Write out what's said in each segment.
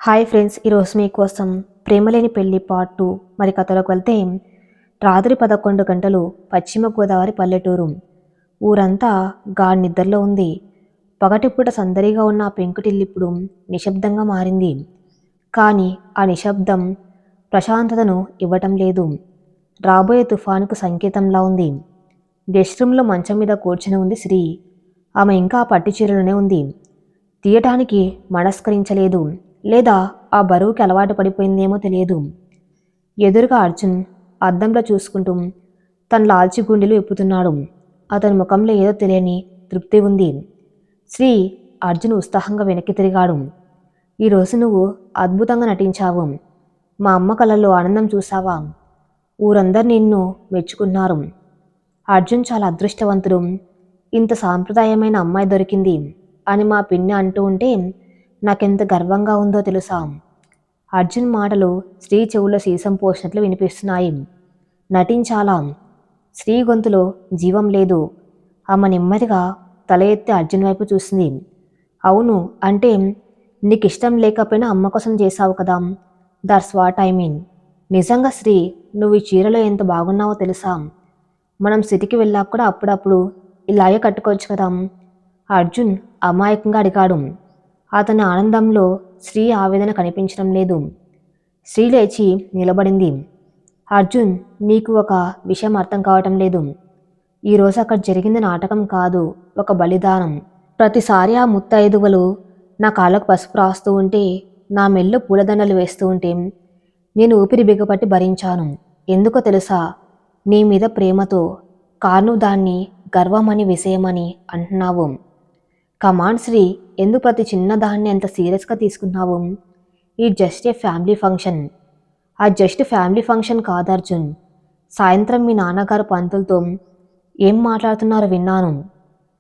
Hi friends, ఈరోజు మీకోసం ప్రేమలేని పెళ్లి పార్ట్ 2 మరి కథలోకి వెళ్తే రాత్రి 11 గంటలు పశ్చిమ గోదావరి పల్లెటూరు. ఊరంతా గాఢ నిద్రలో ఉంది. పగటిపూట సందడిగా ఉన్న ఆ పెంకుటిల్లిప్పుడు నిశ్శబ్దంగా మారింది. కానీ ఆ నిశ్శబ్దం ప్రశాంతతను ఇవ్వటం లేదు. రాబోయే తుఫానుకు సంకేతంలా ఉంది. గెస్ట్ రూమ్లో మంచం మీద కూర్చుని ఉంది శ్రీ. ఆమె ఇంకా ఆ పట్టు చీరలోనే ఉంది. తీయటానికి మనస్కరించలేదు, లేదా ఆ బరువుకి అలవాటు పడిపోయిందేమో తెలియదు. ఎదురుగా అర్జున్ అద్దంలో చూసుకుంటూ తన లాల్చి గుండెలు విప్పుతున్నాడు. అతని ముఖంలో ఏదో తెలియని తృప్తి ఉంది. శ్రీ, అర్జున్ ఉత్సాహంగా వెనక్కి తిరిగాడు. ఈరోజు నువ్వు అద్భుతంగా నటించావు. మా అమ్మ కళ్ళల్లో ఆనందం చూసావా? ఊరందరూ నిన్ను మెచ్చుకున్నారు. అర్జున్ చాలా అదృష్టవంతుడు. ఇంత సాంప్రదాయమైన అమ్మాయి దొరికింది అని మా పిన్ని అంటూ ఉంటే నాకెంత గర్వంగా ఉందో తెలుసా? అర్జున్ మాటలు శ్రీ చెవుల్లో సీసం పోసినట్లు వినిపిస్తున్నాయి. నటించాలా? శ్రీ గొంతులో జీవం లేదు. ఆమె నెమ్మదిగా తల ఎత్తి అర్జున్ వైపు చూసింది. అవును, అంటే నీకు ఇష్టం లేకపోయినా అమ్మ కోసం చేశావు కదా. That's what I mean. నిజంగా శ్రీ, నువ్వు ఈ చీరలో ఎంత బాగున్నావో తెలుసా? మనం సిటీకి వెళ్ళాక కూడా అప్పుడప్పుడు ఇలాగే కట్టుకోవచ్చు కదా. అర్జున్ అమాయకంగా అడిగాడు. అతని ఆనందంలో శ్రీ ఆవేదన కనిపించడం లేదు. శ్రీ లేచి నిలబడింది. అర్జున్, నీకు ఒక విషయం అర్థం కావటం లేదు. ఈరోజు అక్కడ జరిగింది నాటకం కాదు, ఒక బలిదానం. ప్రతిసారి ఆ ముత్తైదువలు నా కాళ్ళకు పసుపు రాస్తూ ఉంటే, నా మెల్లో పూలదండలు వేస్తూ ఉంటే నేను ఊపిరి బిగపట్టి భరించాను. ఎందుకో తెలుసా? నీ మీద ప్రేమతో. కాను దాన్ని గర్వమని విషయమని అంటున్నావు. కమాన్ శ్రీ, ఎందుకు ప్రతి చిన్న దాన్ని ఎంత సీరియస్గా తీసుకున్నావు? ఈ జస్ట్ ఏ ఫ్యామిలీ ఫంక్షన్. ఆ జస్ట్ ఫ్యామిలీ ఫంక్షన్ కాదు అర్జున్. సాయంత్రం మీ నాన్నగారు పంతులతో ఏం మాట్లాడుతున్నారో విన్నాను.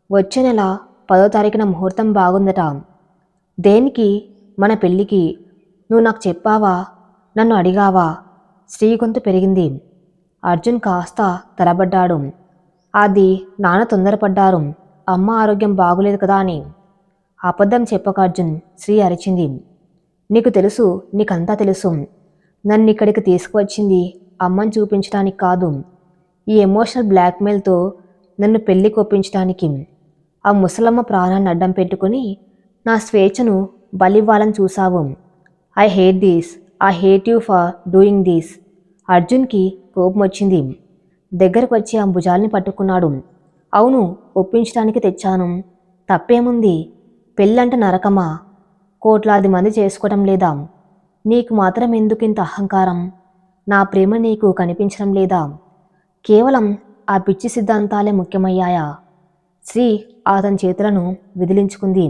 వచ్చే నెల 10వ తారీఖున ముహూర్తం బాగుందట. దేనికి? మన పెళ్ళికి. నువ్వు నాకు చెప్పావా? నన్ను అడిగావా? శ్రీ గొంతు పెరిగింది. అర్జున్ కాస్త తలబడ్డాడు. అది నాన్న తొందరపడ్డారు, అమ్మ ఆరోగ్యం బాగులేదు కదా అని. అబద్ధం చెప్పక అర్జున్, శ్రీ అరిచింది. నీకు తెలుసు, నీకంతా తెలుసు. నన్ను ఇక్కడికి తీసుకువచ్చింది అమ్మని చూపించడానికి కాదు, ఈ ఎమోషనల్ బ్లాక్మెయిల్తో నన్ను పెళ్లికి ఒప్పించడానికి. ఆ ముసలమ్మ ప్రాణాన్ని అడ్డం పెట్టుకుని నా స్వేచ్ఛను బలివ్వాలని చూసావు. I hate this. I hate you for doing this. అర్జున్కి కోపం వచ్చింది. దగ్గరకు వచ్చి ఆ భుజాల్ని పట్టుకున్నాడు. అవును, ఒప్పించడానికి తెచ్చాను. తప్పేముంది? పెళ్ళంటే నరకమా? కోట్లాది మంది చేసుకోవటం లేదా? నీకు మాత్రం ఎందుకింత అహంకారం? నా ప్రేమ నీకు కనిపించడం లేదా? కేవలం ఆ పిచ్చి సిద్ధాంతాలే ముఖ్యమయ్యాయా? శ్రీ అతని చేతులను విదిలించుకుంది.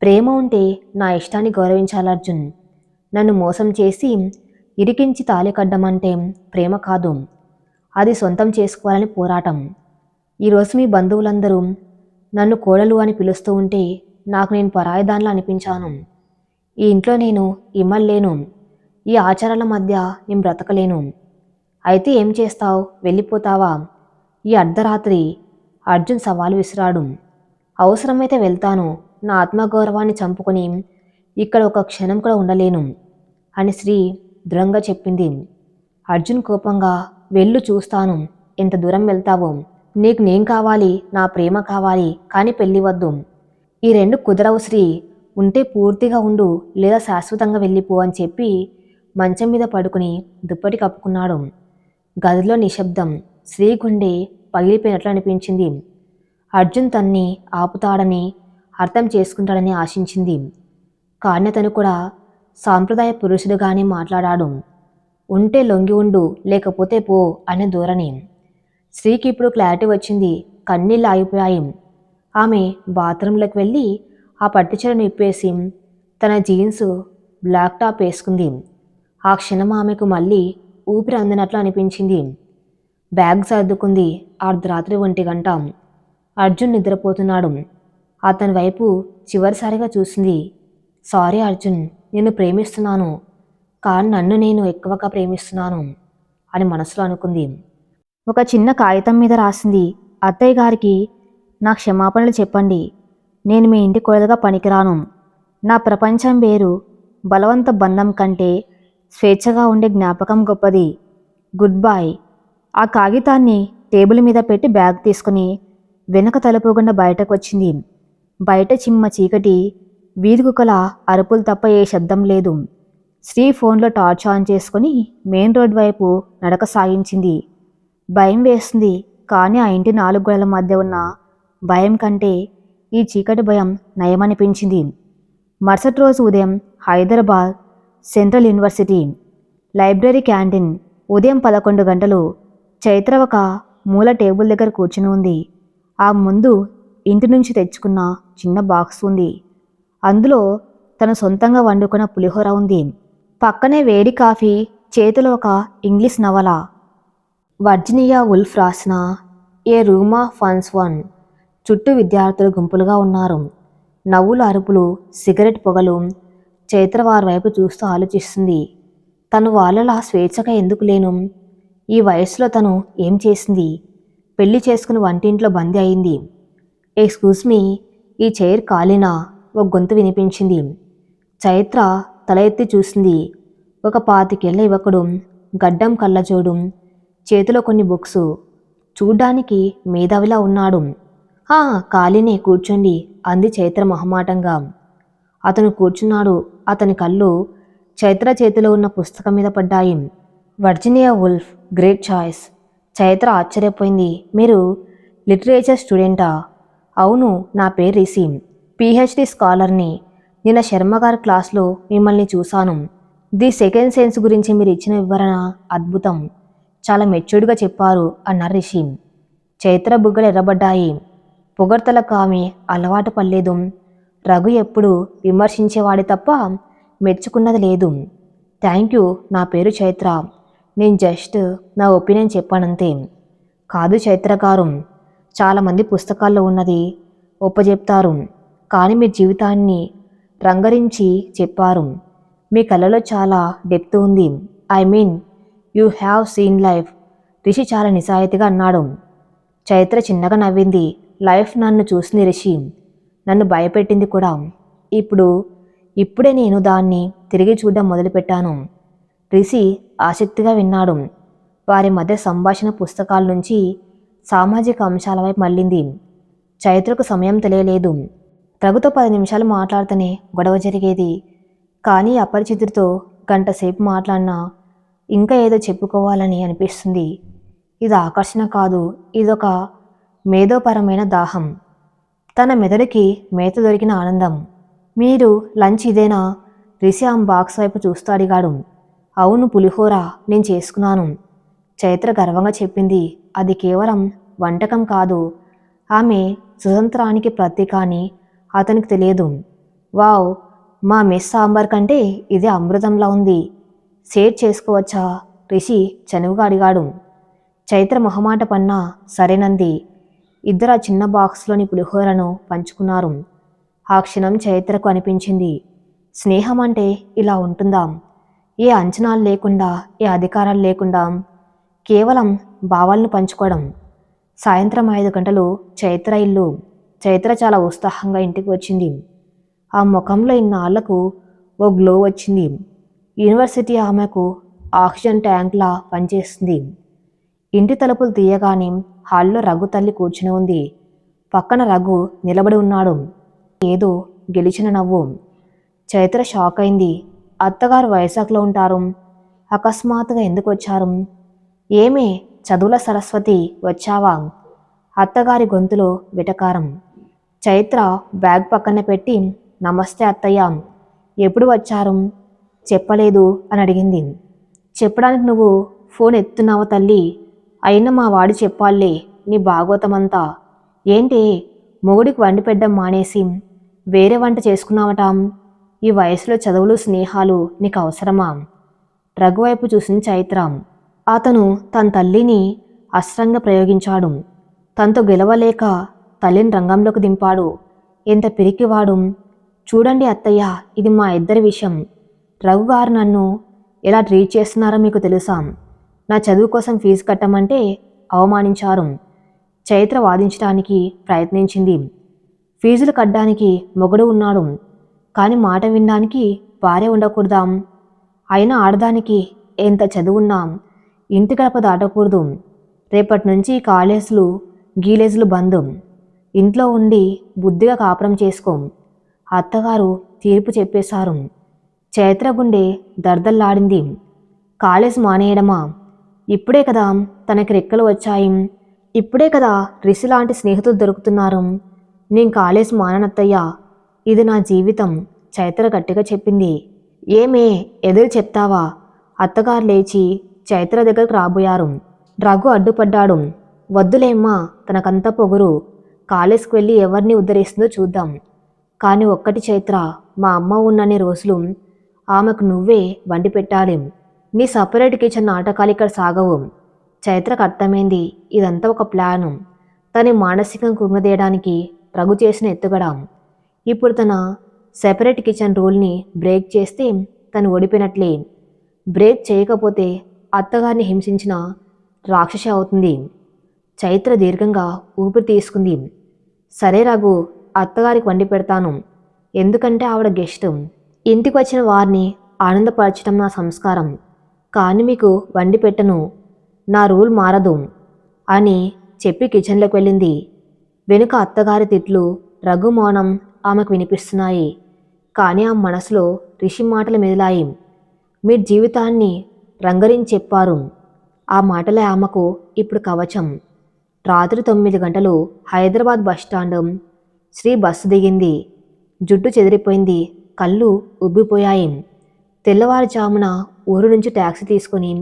ప్రేమ ఉంటే నా ఇష్టాన్ని గౌరవించాలి అర్జున్. నన్ను మోసం చేసి ఇరికించి తాళి కడ్డమంటే ప్రేమ కాదు, అది సొంతం చేసుకోవాలని పోరాటం. ఈరోజు మీ బంధువులందరూ నన్ను కోడలు అని పిలుస్తూ ఉంటే నాకు నేను పరాయిదానిలా అనిపించాను. ఈ ఇంట్లో నేను ఇమ్మలేను. ఈ ఆచారాల మధ్య నేను బ్రతకలేను. అయితే ఏం చేస్తావు? వెళ్ళిపోతావా? ఈ అర్ధరాత్రి? అర్జున్ సవాలు విసిరాడు. అవసరమైతే వెళ్తాను. నా ఆత్మగౌరవాన్ని చంపుకొని ఇక్కడ ఒక క్షణం కూడా ఉండలేను అని శ్రీ దృఢంగా చెప్పింది. అర్జున్ కోపంగా, వెళ్ళు, చూస్తాను ఎంత దూరం వెళ్తావో. నీకు నేను కావాలి, నా ప్రేమ కావాలి, కానీ పెళ్లి వద్దు. ఈ రెండు కుదరవు శ్రీ. ఉంటే పూర్తిగా ఉండు, లేదా శాశ్వతంగా వెళ్ళిపో అని చెప్పి మంచం మీద పడుకుని దుప్పటి కప్పుకున్నాడు. గదిలో నిశ్శబ్దం. శ్రీ గుండె పగిలిపోయినట్లు అనిపించింది. అర్జున్ తన్ని ఆపుతాడని, అర్థం చేసుకుంటాడని ఆశించింది. కానీ అతను కూడా సాంప్రదాయ పురుషుడుగానే మాట్లాడాడు. ఉంటే లొంగి ఉండు, లేకపోతే పో అనే ధోరణి. శ్రీకి ఇప్పుడు క్లారిటీ వచ్చింది. కన్నీళ్ళు ఆగిపోయాయి. ఆమె బాత్రూంలోకి వెళ్ళి ఆ పట్టుచీరను విప్పేసి తన జీన్స్ బ్లాక్ టాప్ వేసుకుంది. ఆ క్షణం ఆమెకు మళ్ళీ ఊపిరి అందినట్లు అనిపించింది. బ్యాగ్ సర్దుకుంది. అర్ధరాత్రి 1 గంట. అర్జున్ నిద్రపోతున్నాడు. అతని వైపు చివరిసారిగా చూసింది. సారీ అర్జున్, నిన్ను ప్రేమిస్తున్నాను, కానీ నన్ను నేను ఎక్కువగా ప్రేమిస్తున్నాను అని మనసులో అనుకుంది. ఒక చిన్న కాగితం మీద రాసింది. అత్తయ్య గారికి నా క్షమాపణలు చెప్పండి. నేను మీ ఇంటి కోడలుగా పనికిరాను. నా ప్రపంచం వేరు, బలవంత బంధం కంటే స్వేచ్ఛగా ఉండే జ్ఞాపకం గొప్పది. Good bye. ఆ కాగితాన్ని టేబుల్ మీద పెట్టి బ్యాగ్ తీసుకుని వెనక తలుపు గుండా బయటకు వచ్చింది. బయట చిమ్మ చీకటి, వీధి కుక్కల అరుపులు తప్ప ఏ శబ్దం లేదు. శ్రీ ఫోన్లో టార్చ్ ఆన్ చేసుకుని మెయిన్ రోడ్ వైపు నడక సాగించింది. భయం వేస్తుంది, కానీ ఆ ఇంటి 4 గోడల మధ్య ఉన్న భయం కంటే ఈ చీకటి భయం నయమనిపించింది. మరుసటి రోజు ఉదయం Hyderabad central university library canteen. ఉదయం 11 గంటలు. చైత్ర ఒక మూల టేబుల్ దగ్గర కూర్చుని ఉంది. ఆ ముందు ఇంటి నుంచి తెచ్చుకున్న చిన్న బాక్స్ ఉంది. అందులో తను సొంతంగా వండుకున్న పులిహోర ఉంది. పక్కనే వేడి కాఫీ, చేతిలో ఒక ఇంగ్లీష్ నవల. వర్జీనియా వుల్ఫ్ రాసిన ఏ రూమ్ ఆఫ్ ఫన్స్ వన్. చుట్టూ విద్యార్థులు గుంపులుగా ఉన్నారు. నవ్వులు, అరుపులు, సిగరెట్ పొగలు. చైత్ర వారి వైపు చూస్తూ ఆలోచిస్తుంది. తను వాళ్ళలా స్వేచ్ఛగా ఎందుకు లేను? ఈ వయసులో తను ఏం చేసింది? పెళ్లి చేసుకుని వంటింట్లో బందీ అయింది. ఎక్స్క్యూజ్ మీ, ఈ చైర్ ఖాళీనా? ఒక గొంతు వినిపించింది. చైత్ర తల ఎత్తి చూసింది. ఒక 25 ఏళ్ల యువకుడు, గడ్డం, కళ్ళజోడు, చేతిలో కొన్ని బుక్స్. చూడ్డానికి మేధావిలా ఉన్నాడు. ఖాళీనే, కూర్చోండి అంది చైత్ర మొహమాటంగా. అతను కూర్చున్నాడు. అతని కళ్ళు చైత్ర చేతిలో ఉన్న పుస్తకం మీద పడ్డాయి. Virginia wolf, great choice. Chaitra ఆశ్చర్యపోయింది. మీరు లిటరేచర్ స్టూడెంటా? అవును, నా పేరు రిషి, పిహెచ్డి స్కాలర్ని. నిన్న శర్మగారి క్లాస్లో మిమ్మల్ని చూశాను. ది సెకండ్ సెన్స్ గురించి మీరు ఇచ్చిన వివరణ అద్భుతం. చాలా మెచ్యూర్డ్గా చెప్పారు అన్నారు రిషి. చైత్ర బుగ్గలు ఎర్రబడ్డాయి. పొగడ్తలకు ఆమె అలవాటు పడలేదు. రఘు ఎప్పుడు విమర్శించేవాడి తప్ప మెచ్చుకున్నది లేదు. థ్యాంక్ యూ, నా పేరు చైత్ర. నేను జస్ట్ నా ఒపీనియన్ చెప్పానంతే. కాదు చైత్ర గారు, చాలామంది పుస్తకాల్లో ఉన్నది ఒప్పజెప్తారు, కానీ మీ జీవితాన్ని రంగరించి చెప్పారు. మీ కళ్ళలో చాలా డెప్త్ ఉంది. I mean you have seen life. Rishi చాలా నిజాయితీగా అన్నాడు. చైత్ర చిన్నగా నవ్వింది. లైఫ్ నన్ను చూసింది రిషి, నన్ను భయపెట్టింది కూడా. ఇప్పుడే నేను దాన్ని తిరిగి చూడడం మొదలుపెట్టాను. రిషి ఆసక్తిగా విన్నాడు. వారి మధ్య సంభాషణ పుస్తకాల నుంచి సామాజిక అంశాల వైపు మళ్ళింది. చైత్రకు సమయం తెలియలేదు. రఘుతో 10 నిమిషాలు మాట్లాడితేనే గొడవ జరిగేది. కానీ అపరిచితుడితో గంట సేపు మాట్లాడినా ఇంకా ఏదో చెప్పుకోవాలని అనిపిస్తుంది. ఇది ఆకర్షణ కాదు, ఇదొక మేధోపరమైన దాహం. తన మెదడుకి మేత దొరికిన ఆనందం. మీరు లంచ్ ఇదేనా? రిషి ఆమె బాక్స్ వైపు చూస్తూ అడిగాడు. అవును, పులిహోర నేను చేసుకున్నాను, చైత్ర గర్వంగా చెప్పింది. అది కేవలం వంటకం కాదు, ఆమె స్వతంత్రానికి ప్రతీక అని అతనికి తెలియదు. వావ్, మా మెస్ సాంబార్ కంటే ఇది అమృతంలా ఉంది. షేర్ చేసుకోవచ్చా? రిషి చనువుగా అడిగాడు. చైత్ర మొహమాట పన్నా సరేనంది. ఇద్దరు ఆ చిన్న బాక్స్లోని పులిహోరను పంచుకున్నారు. ఆ క్షణం చైత్రకు అనిపించింది, స్నేహం అంటే ఇలా ఉంటుందా? ఏ అంచనాలు లేకుండా, ఏ అధికారాలు లేకుండా, కేవలం భావాలను పంచుకోవడం. సాయంత్రం 5 గంటలు. చైత్ర ఇల్లు. చైత్ర చాలా ఉత్సాహంగా ఇంటికి వచ్చింది. ఆ ముఖంలో ఇన్నాళ్లకు ఓ గ్లో వచ్చింది. యూనివర్సిటీ ఆమెకు ఆక్సిజన్ ట్యాంక్లా పనిచేస్తుంది. ఇంటి తలుపులు తీయగానే హాల్లో రఘు తల్లి కూర్చుని ఉంది. పక్కన రఘు నిలబడి ఉన్నాడు. ఏదో గెలిచిన నవ్వు. చైత్ర షాక్ అయింది. అత్తగారు వైజాగ్లో ఉంటారు, అకస్మాత్తుగా ఎందుకు వచ్చారు? ఏమే, చదువుల సరస్వతి వచ్చావా? అత్తగారి గొంతులో వెటకారం. చైత్ర బ్యాగ్ పక్కన పెట్టి, నమస్తే అత్తయ్య, ఎప్పుడు వచ్చారు? చెప్పలేదు అని అడిగింది. చెప్పడానికి నువ్వు ఫోన్ ఎత్తున్నావా తల్లి? అయినా మా వాడు చెప్పాలే నీ భాగవతమంతా. ఏంటి, మొగుడికి వండి పెట్టడం మానేసి వేరే వంట చేసుకున్నావటాం? ఈ వయసులో చదువులు స్నేహాలు నీకు అవసరమా? రఘువైపు చూసింది చైత్ర. అతను తన తల్లిని అస్త్రంగా ప్రయోగించాడు. తనతో గెలవలేక తల్లిని రంగంలోకి దింపాడు. ఎంత పిరికివాడు! చూడండి అత్తయ్య, ఇది మా ఇద్దరి విషయం. రఘు గారు నన్ను ఎలా ట్రీట్ చేస్తున్నారో మీకు తెలుసా? నా చదువు కోసం ఫీజు కట్టమంటే అవమానించారు. చైత్ర వాదించడానికి ప్రయత్నించింది. ఫీజులు కట్టడానికి మొగుడు ఉన్నాడు, కానీ మాట వినడానికి భార్య ఉండకూడదా? అయినా ఆడదానికి ఎంత చదువున్నా ఇంటి గడప దాటకూడదు. రేపటి నుంచి కాలేజీలు గీలేజీలు బంధు. ఇంట్లో ఉండి బుద్ధిగా కాపురం చేసుకో. అత్తగారు తీర్పు చెప్పేశారు. చైత్ర గుండె దర్దల్లాడింది. కాలేజ్ మానేయడమా? ఇప్పుడే కదా తనకి రెక్కలు వచ్చాయి. ఇప్పుడే కదా రిషి లాంటి స్నేహితులు దొరుకుతున్నారు. నేను కాలేజ్ మాననత్తయ్యా, ఇది నా జీవితం. చైత్ర గట్టిగా చెప్పింది. ఏమే ఎదురు చెప్తావా? అత్తగారు లేచి చైత్ర దగ్గరకు రాబోయారు. రఘు అడ్డుపడ్డాడు. వద్దులేమ్మా, తనకంత పొగరు. కాలేజ్కి వెళ్ళి ఎవరిని ఉద్ధరిస్తుందో చూద్దాం. కానీ ఒక్కటి చైత్ర, మా అమ్మ ఉన్నన్ని రోజులు ఆమెకు నువ్వే వండి పెట్టాలి. నీ సపరేట్ కిచెన్ నాటకాలు ఇక్కడ సాగవు. చైత్రకు అర్థమైంది ఇదంతా ఒక ప్లాను. తను మానసికంగా కృంగదీయడానికి రఘు చేసిన ఎత్తుగడ. ఇప్పుడు తన సెపరేట్ కిచెన్ రూల్ని బ్రేక్ చేస్తే తను ఓడిపోయినట్లే. బ్రేక్ చేయకపోతే అత్తగారిని హింసించిన రాక్షసి అవుతుంది. చైత్ర దీర్ఘంగా ఊపిరి తీసుకుంది. సరే రఘు, అత్తగారికి వండి పెడతాను. ఎందుకంటే ఆవిడ గెస్ట్. ఇంటికి వచ్చిన వారిని ఆనందపరచడం నా సంస్కారం. కానీ మీకు వండి పెట్టను, నా రూల్ మారదు అని చెప్పి కిచెన్లోకి వెళ్ళింది. వెనుక అత్తగారి తిట్లు, రఘు మౌనం ఆమెకు వినిపిస్తున్నాయి. కానీ ఆ మనసులో రిషి మాటలు మెదిలాయి. మీరు జీవితాన్ని రంగరించి చెప్పారు. ఆ మాటలే ఆమెకు ఇప్పుడు కవచం. రాత్రి 9 గంటలు హైదరాబాద్ బస్టాండ్. శ్రీ బస్సు దిగింది. జుట్టు చెదిరిపోయింది, కళ్ళు ఉబ్బిపోయాయి. తెల్లవారుజామున ఊరు నుంచి ట్యాక్సీ తీసుకుని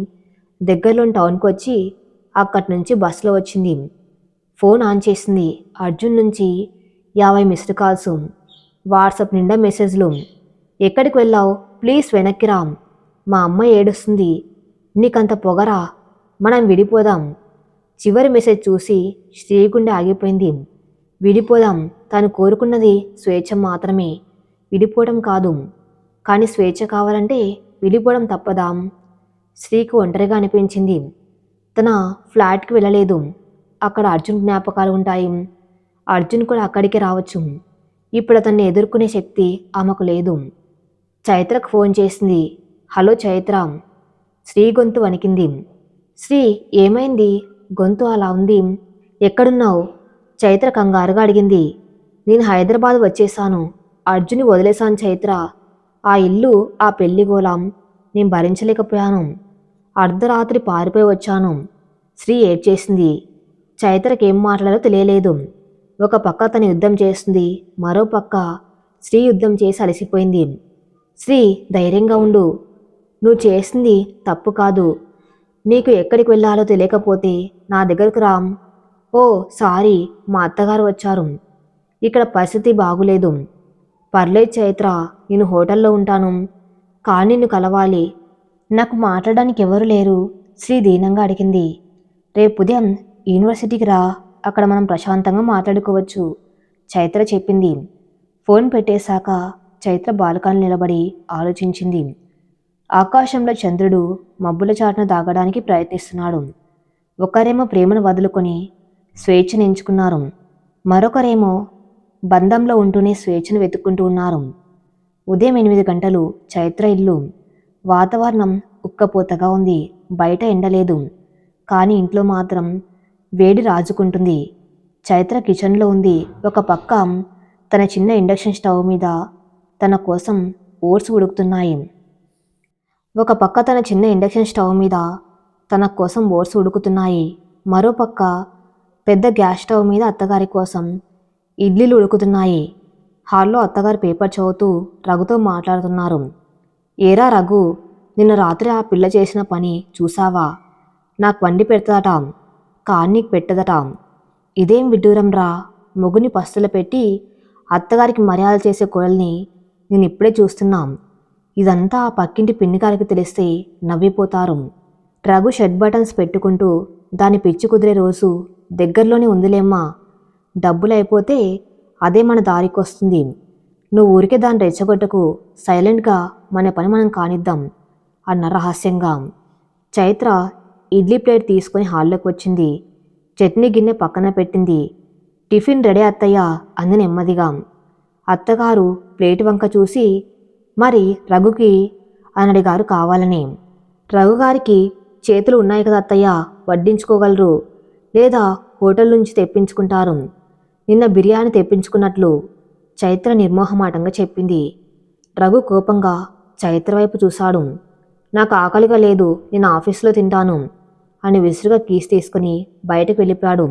దగ్గరలోని టౌన్కి వచ్చి అక్కడి నుంచి బస్సులో వచ్చింది. ఫోన్ ఆన్ చేసింది. అర్జున్ నుంచి 50 మిస్డ్ కాల్స్, వాట్సాప్ నిండా మెసేజ్లు. ఎక్కడికి వెళ్ళావు? ప్లీజ్ వెనక్కి రా, మా అమ్మ ఏడుస్తుంది. నీకంత పొగరా? మనం విడిపోదాం. చివరి మెసేజ్ చూసి శ్రీగుండె ఆగిపోయింది. విడిపోదాం. తను కోరుకున్నది స్వేచ్ఛ మాత్రమే, విడిపోవడం కాదు. కానీ స్వేచ్ఛ కావాలంటే విడిపోవడం తప్పదా? శ్రీకు ఒంటరిగా అనిపించింది. తన ఫ్లాట్కి వెళ్ళలేదు. అక్కడ అర్జున్ జ్ఞాపకాలు ఉంటాయి. అర్జున్ కూడా అక్కడికి రావచ్చు. ఇప్పుడు అతన్ని ఎదుర్కొనే శక్తి ఆమెకు లేదు. చైత్రకు ఫోన్ చేసింది. హలో చైత్ర. శ్రీ గొంతు వణికింది. శ్రీ, ఏమైంది? గొంతు అలా ఉంది. ఎక్కడున్నావు? చైత్ర కంగారుగా అడిగింది. నేను హైదరాబాద్ వచ్చేశాను. అర్జున్ని వదిలేశాను చైత్ర. ఆ ఇల్లు, ఆ పెళ్లి గోళం నేను భరించలేకపోయాను. అర్ధరాత్రి పారిపోయి వచ్చాను. శ్రీ ఏడ్చేసింది. చైత్రకేం మాట్లాడాలో తెలియలేదు. ఒక పక్క తను యుద్ధం చేస్తుంది, మరో పక్క శ్రీ యుద్ధం చేసి అలసిపోయింది. శ్రీ, ధైర్యంగా ఉండు. నువ్వు చేసింది తప్పు కాదు. నీకు ఎక్కడికి వెళ్ళాలో తెలియకపోతే నా దగ్గరకు రామ్. ఓ సారీ, మా అత్తగారు వచ్చారు. ఇక్కడ పరిస్థితి బాగులేదు. పర్లేదు చైత్ర, నేను హోటల్లో ఉంటాను. కానీ నిన్ను కలవాలి. నాకు మాట్లాడడానికి ఎవరు లేరు. శ్రీ దీనంగా అడిగింది. రేపు ఉదయం యూనివర్సిటీకి రా, అక్కడ మనం ప్రశాంతంగా మాట్లాడుకోవచ్చు, చైత్ర చెప్పింది. ఫోన్ పెట్టేశాక చైత్ర బాల్కనీ నిలబడి ఆలోచించింది. ఆకాశంలో చంద్రుడు మబ్బుల చాటున దాగడానికి ప్రయత్నిస్తున్నాడు. ఒకరేమో ప్రేమను వదులుకొని స్వేచ్ఛను ఎంచుకున్నారు, మరొకరేమో బంధంలో ఉంటూనే స్వేచ్ఛను వెతుక్కుంటూ ఉన్నారు. ఉదయం 8 గంటలు. చైత్ర ఇల్లు. వాతావరణం ఉక్కపోతగా ఉంది. బయట ఎండలేదు, కానీ ఇంట్లో మాత్రం వేడి రాజుకుంటుంది. చైత్ర కిచెన్లో ఉంది. ఒక పక్క తన చిన్న ఇండక్షన్ స్టవ్ మీద తన కోసం ఓట్స్ ఉడుకుతున్నాయి. మరోపక్క పెద్ద గ్యాస్ స్టవ్ మీద అత్తగారి కోసం ఇడ్లీలు ఉడుకుతున్నాయి. హాల్లో అత్తగారు పేపర్ చదువుతూ రఘుతో మాట్లాడుతున్నారు. ఏరా రఘు, నిన్న రాత్రి ఆ పిల్ల చేసిన పని చూసావా? నాకు వండి పెడతాదట, కానీ నీకు పెట్టదట. ఇదేం విడ్డూరం రా. మొగుని పస్తులు పెట్టి అత్తగారికి మర్యాద చేసే కోడల్ని నేను ఇప్పుడే చూస్తున్నాం. ఇదంతా ఆ పక్కింటి పిన్నిగారికి తెలిస్తే నవ్విపోతారు. రఘు షర్ట్ బటన్స్ పెట్టుకుంటూ, దాని పిచ్చి కుదిరే రోజు దగ్గరలోనే ఉందిలేమ్మా. డబ్బులు అయిపోతే అదే మన దారికొస్తుంది. నువ్వు ఊరికే దాన్ని రెచ్చగొట్టకు. సైలెంట్గా మన పని మనం కానిద్దాం అన్న రహస్యంగా. చైత్ర ఇడ్లీ ప్లేట్ తీసుకొని హాల్లోకి వచ్చింది. చట్నీ గిన్నె పక్కన పెట్టింది. టిఫిన్ రెడీ అత్తయ్య అంది నెమ్మదిగా. అత్తగారు ప్లేట్ వంక చూసి, మరి రఘుకి అని అడిగారు కావాలని. రఘుగారికి చేతులు ఉన్నాయి కదా అత్తయ్య, వడ్డించుకోగలరు, లేదా హోటల్ నుంచి తెప్పించుకుంటారు. నిన్న బిర్యానీ తెప్పించుకున్నట్లు చైత్ర నిర్మోహమాటంగా చెప్పింది. రఘు కోపంగా చైత్ర వైపు చూశాడు. నాకు ఆకలిగా లేదు, నేను ఆఫీసులో తింటాను అని విసురుగా కీస్ తీసుకుని బయటకు వెళ్ళిపోయాడు.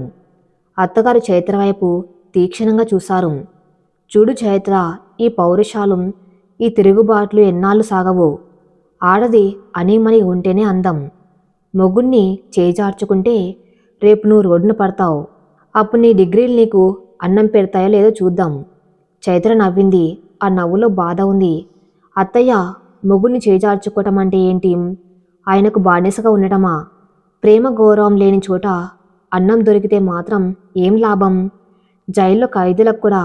అత్తగారు చైత్ర వైపు తీక్షణంగా చూశారు. చూడు చైత్ర, ఈ పౌరుషాలు, ఈ తిరుగుబాట్లు ఎన్నాళ్ళు సాగవు. ఆడది అనీమని ఉంటేనే అందం. మొగుణ్ణి చేజార్చుకుంటే రేపు నువ్వు రోడ్డున పడతావు. అప్పుడు నీ డిగ్రీలు నీకు అన్నం పెడతాయో లేదో చూద్దాం. చైత్ర నవ్వింది. ఆ నవ్వులో బాధ ఉంది. అత్తయ్య, మొగుణ్ణి చేజార్చుకోవటం అంటే ఏంటి? ఆయనకు బానిసగా ఉండటమా? ప్రేమ గౌరవం లేని చోట అన్నం దొరికితే మాత్రం ఏం లాభం? జైల్లో ఖైదీలకు కూడా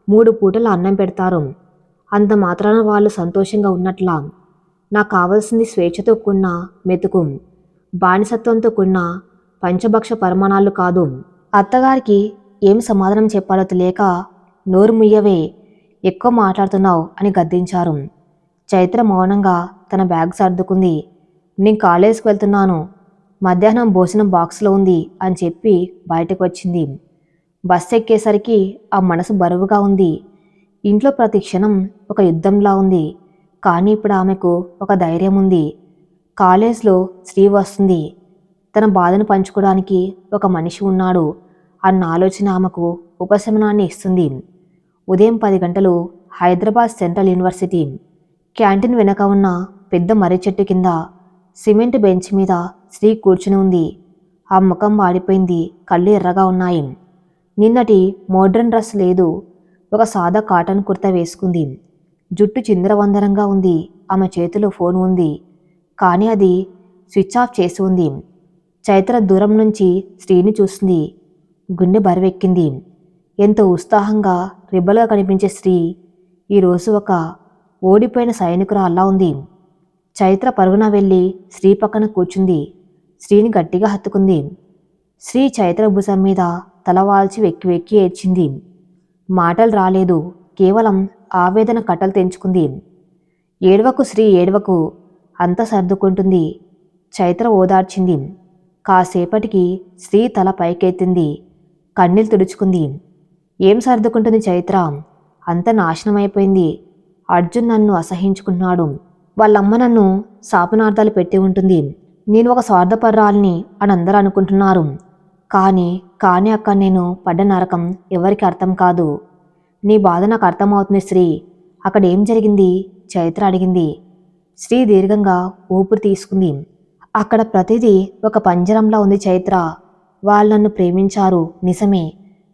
3 పూటల అన్నం పెడతారు. అంత మాత్రాన వాళ్ళు సంతోషంగా ఉన్నట్లా? నాకు కావలసింది స్వేచ్ఛతో కూడిన మెతుకు, బానిసత్వంతో కూడిన పంచభక్ష పరిమాణాలు కాదు. అత్తగారికి ఏం సమాధానం చెప్పాలో తెలియక, నోరు ముయ్యవే, ఎక్కువ మాట్లాడుతున్నావు అని గద్దించారు. చైత్ర మౌనంగా తన బ్యాగ్ సర్దుకుంది. నేను కాలేజీకి వెళ్తున్నాను, మధ్యాహ్నం భోజనం బాక్స్లో ఉంది అని చెప్పి బయటకు వచ్చింది. బస్సు ఎక్కేసరికి ఆ మనసు బరువుగా ఉంది. ఇంట్లో ప్రతి క్షణం ఒక యుద్ధంలా ఉంది. కానీ ఇప్పుడు ఆమెకు ఒక ధైర్యం ఉంది. కాలేజ్లో శ్రీ వస్తుంది, తన బాధను పంచుకోవడానికి ఒక మనిషి ఉన్నాడు అన్న ఆలోచన ఆమెకు ఉపశమనాన్ని ఇస్తుంది. ఉదయం 10 గంటలు హైదరాబాద్ సెంట్రల్ యూనివర్సిటీ క్యాంటీన్ వెనక ఉన్న పెద్ద మర్రి చెట్టు కింద సిమెంట్ బెంచ్ మీద శ్రీ కూర్చుని ఉంది. ఆ ముఖం వాడిపోయింది, కళ్ళు ఎర్రగా ఉన్నాయి. నిన్నటి మోడ్రన్ డ్రెస్ లేదు, ఒక సాదా కాటన్ కుర్తా వేసుకుంది. జుట్టు చిందరవందరంగా ఉంది. ఆమె చేతిలో ఫోన్ ఉంది, కానీ అది స్విచ్ ఆఫ్ చేసి ఉంది. చైత్ర దూరం నుంచి శ్రీని చూస్తుంది. గుండె బరువెక్కింది. ఎంతో ఉత్సాహంగా రిబ్బల్గా కనిపించే శ్రీ ఈరోజు ఒక ఓడిపోయిన సైనికురాల్లా ఉంది. చైత్ర పరుగున వెళ్ళి శ్రీ పక్కన కూర్చుంది. శ్రీని గట్టిగా హత్తుకుంది. శ్రీ చైత్ర భుజం మీద తలవాల్చి వెక్కి వెక్కి ఏడ్చింది. మాటలు రాలేదు, కేవలం ఆవేదన కట్టలు తెంచుకుంది. ఏడవకు శ్రీ, ఏడవకు, అంత సర్దుకుంటుంది. చైత్ర ఓదార్చింది. కాసేపటికి శ్రీ తల పైకెత్తింది, కన్నీళ్ళు తుడుచుకుంది. ఏం సర్దుకుంటుంది చైత్ర? అంత నాశనమైపోయింది. అర్జున్ నన్ను అసహించుకున్నాడు, వాళ్ళమ్మ నన్ను శాపనార్థాలు పెట్టి ఉంటుంది, నేను ఒక స్వార్థపర్రాల్ని అని అందరూ అనుకుంటున్నారు. కానీ అక్క, నేను పడ్డ నరకం ఎవరికి అర్థం కాదు. నీ బాధ నాకు అర్థమవుతుంది శ్రీ. అక్కడ ఏం జరిగింది? చైత్ర అడిగింది. శ్రీ దీర్ఘంగా ఊపిరి తీసుకుంది. అక్కడ ప్రతిదీ ఒక పంజరంలా ఉంది చైత్ర. వాళ్ళు నన్ను ప్రేమించారు నిజమే,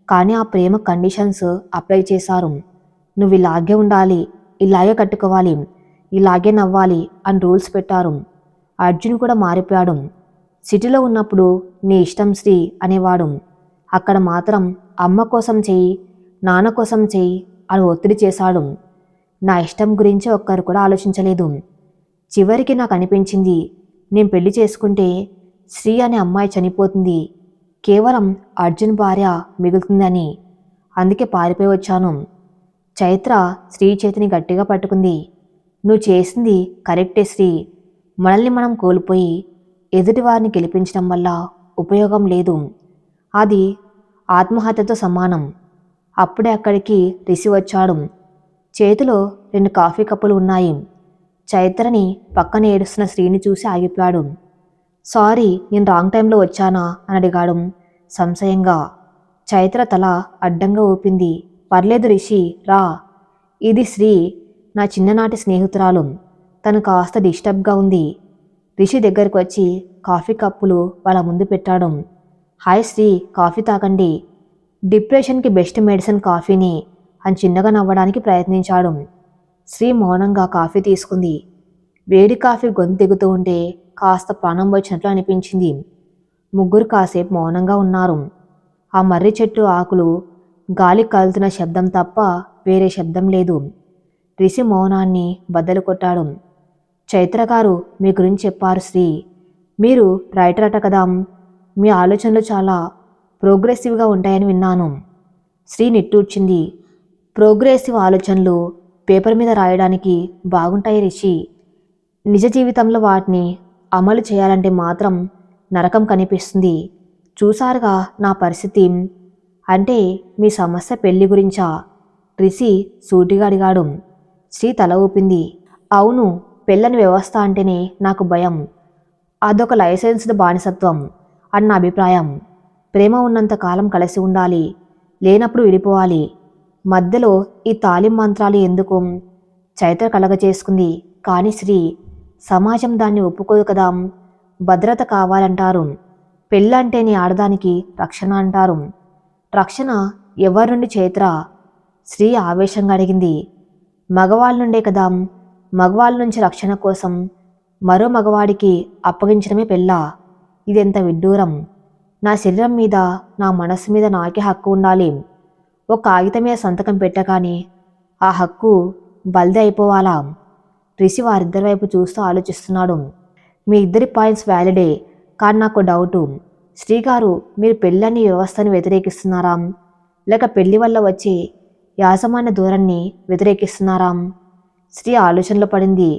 కానీ ఆ ప్రేమ కండిషన్స్ అప్లై చేశారు. నువ్వు ఇలాగే ఉండాలి, ఇలాగే కట్టుకోవాలి, ఇలాగే నవ్వాలి అని రూల్స్ పెట్టారు. అర్జున్ కూడా మారిపోయాడు. సిటీలో ఉన్నప్పుడు నీ ఇష్టం శ్రీ అనేవాడు. అక్కడ మాత్రం అమ్మ కోసం చెయ్యి, నాన్న కోసం చెయ్యి అని ఒత్తిడి చేశాడు. నా ఇష్టం గురించి ఒక్కరు కూడా ఆలోచించలేదు. చివరికి నాకు అనిపించింది, నేను పెళ్లి చేసుకుంటే శ్రీ అనే అమ్మాయి చనిపోతుంది, కేవలం అర్జున్ భార్య మిగులుతుందని. అందుకే పారిపోయి వచ్చాను. చైత్ర శ్రీ చేతిని గట్టిగా పట్టుకుంది. నువ్వు చేసింది కరెక్టే శ్రీ. మనల్ని మనం కోల్పోయి ఎదుటివారిని గెలిపించడం వల్ల ఉపయోగం లేదు. అది ఆత్మహత్యతో సమానం. అప్పుడే అక్కడికి రిషి వచ్చాడు. చేతిలో 2 కాఫీ కప్పులు ఉన్నాయి. చైత్రని పక్కన ఏడుస్తున్న శ్రీని చూసి ఆగిపోయాడు. సారీ, నేను రాంగ్ టైంలో వచ్చానా అని అడిగాడు సంశయంగా. చైత్ర తల అడ్డంగా ఊపింది. పర్లేదు రిషి, రా. ఇది శ్రీ, నా చిన్ననాటి స్నేహితురాలు. తను కాస్త డిస్టర్బ్గా ఉంది. రిషి దగ్గరికి వచ్చి కాఫీ కప్పులు వాళ్ళ ముందు పెట్టాడు. హాయ్ శ్రీ, కాఫీ తాగండి, డిప్రెషన్కి బెస్ట్ మెడిసిన్ కాఫీని అని చిన్నగా నవ్వడానికి ప్రయత్నించాడు. శ్రీ మౌనంగా కాఫీ తీసుకుంది. వేడి కాఫీ గొంతు దిగుతూ ఉంటే కాస్త ప్రాణం వచ్చినట్లు అనిపించింది. ముగ్గురు కాసేపు మౌనంగా ఉన్నారు. ఆ మర్రి చెట్టు ఆకులు గాలి కలుతున్న శబ్దం తప్ప వేరే శబ్దం లేదు. రిషి మౌనాన్ని బద్దలు కొట్టాడు. చైత్ర గారు మీ గురించి చెప్పారు శ్రీ. మీరు రైటర్ అట కదా, మీ ఆలోచనలు చాలా ప్రోగ్రెసివ్గా ఉంటాయని విన్నాను. శ్రీ నిట్టూర్చింది. ప్రోగ్రెసివ్ ఆలోచనలు పేపర్ మీద రాయడానికి బాగుంటాయి రిషి. నిజ జీవితంలో వాటిని అమలు చేయాలంటే మాత్రం నరకం కనిపిస్తుంది. చూసారుగా నా పరిస్థితి. అంటే మీ సమస్య పెళ్లి గురించా? రిషి సూటిగా అడిగాడు. శ్రీ తల ఊపింది. అవును, పెళ్ళని వ్యవస్థ అంటేనే నాకు భయం. అదొక లైసెన్స్డ్ బానిసత్వం అన్న అభిప్రాయం. ప్రేమ ఉన్నంత కాలం కలిసి ఉండాలి, లేనప్పుడు విడిపోవాలి. మధ్యలో ఈ తాలిం మంత్రాలు ఎందుకు? చైత్ర కలగజేసుకుంది. కానీ శ్రీ, సమాజం దాన్ని ఒప్పుకోదు కదా. భద్రత కావాలంటారు. పెళ్ళంటేనే ఆడదానికి రక్షణ అంటారు. రక్షణ ఎవరి నుండి చైత్ర? శ్రీ ఆవేశంగా అడిగింది. మగవాళ్ళ నుండే కదా. మగవాళ్ళ నుంచి రక్షణ కోసం మరో మగవాడికి అప్పగించడమే పెళ్ళా? ఇదెంత విడ్డూరం. నా శరీరం మీద, నా మనస్సు మీద నాకే హక్కు ఉండాలి. ఒక కాగితం మీద సంతకం పెట్టగానే ఆ హక్కు బల్దే అయిపోవాలా? రిషి వారిద్దరి వైపు చూస్తూ ఆలోచిస్తున్నాడు. మీ ఇద్దరి పాయింట్స్ వ్యాలిడే, కానీ నాకు డౌటు. శ్రీగారు, మీరు పెళ్ళని వ్యవస్థని వ్యతిరేకిస్తున్నారా, లేక పెళ్లి వల్ల వచ్చే యాజమాన్య ధోరణిని వ్యతిరేకిస్తున్నారా? శ్రీ ఆలోచనలో పడింది.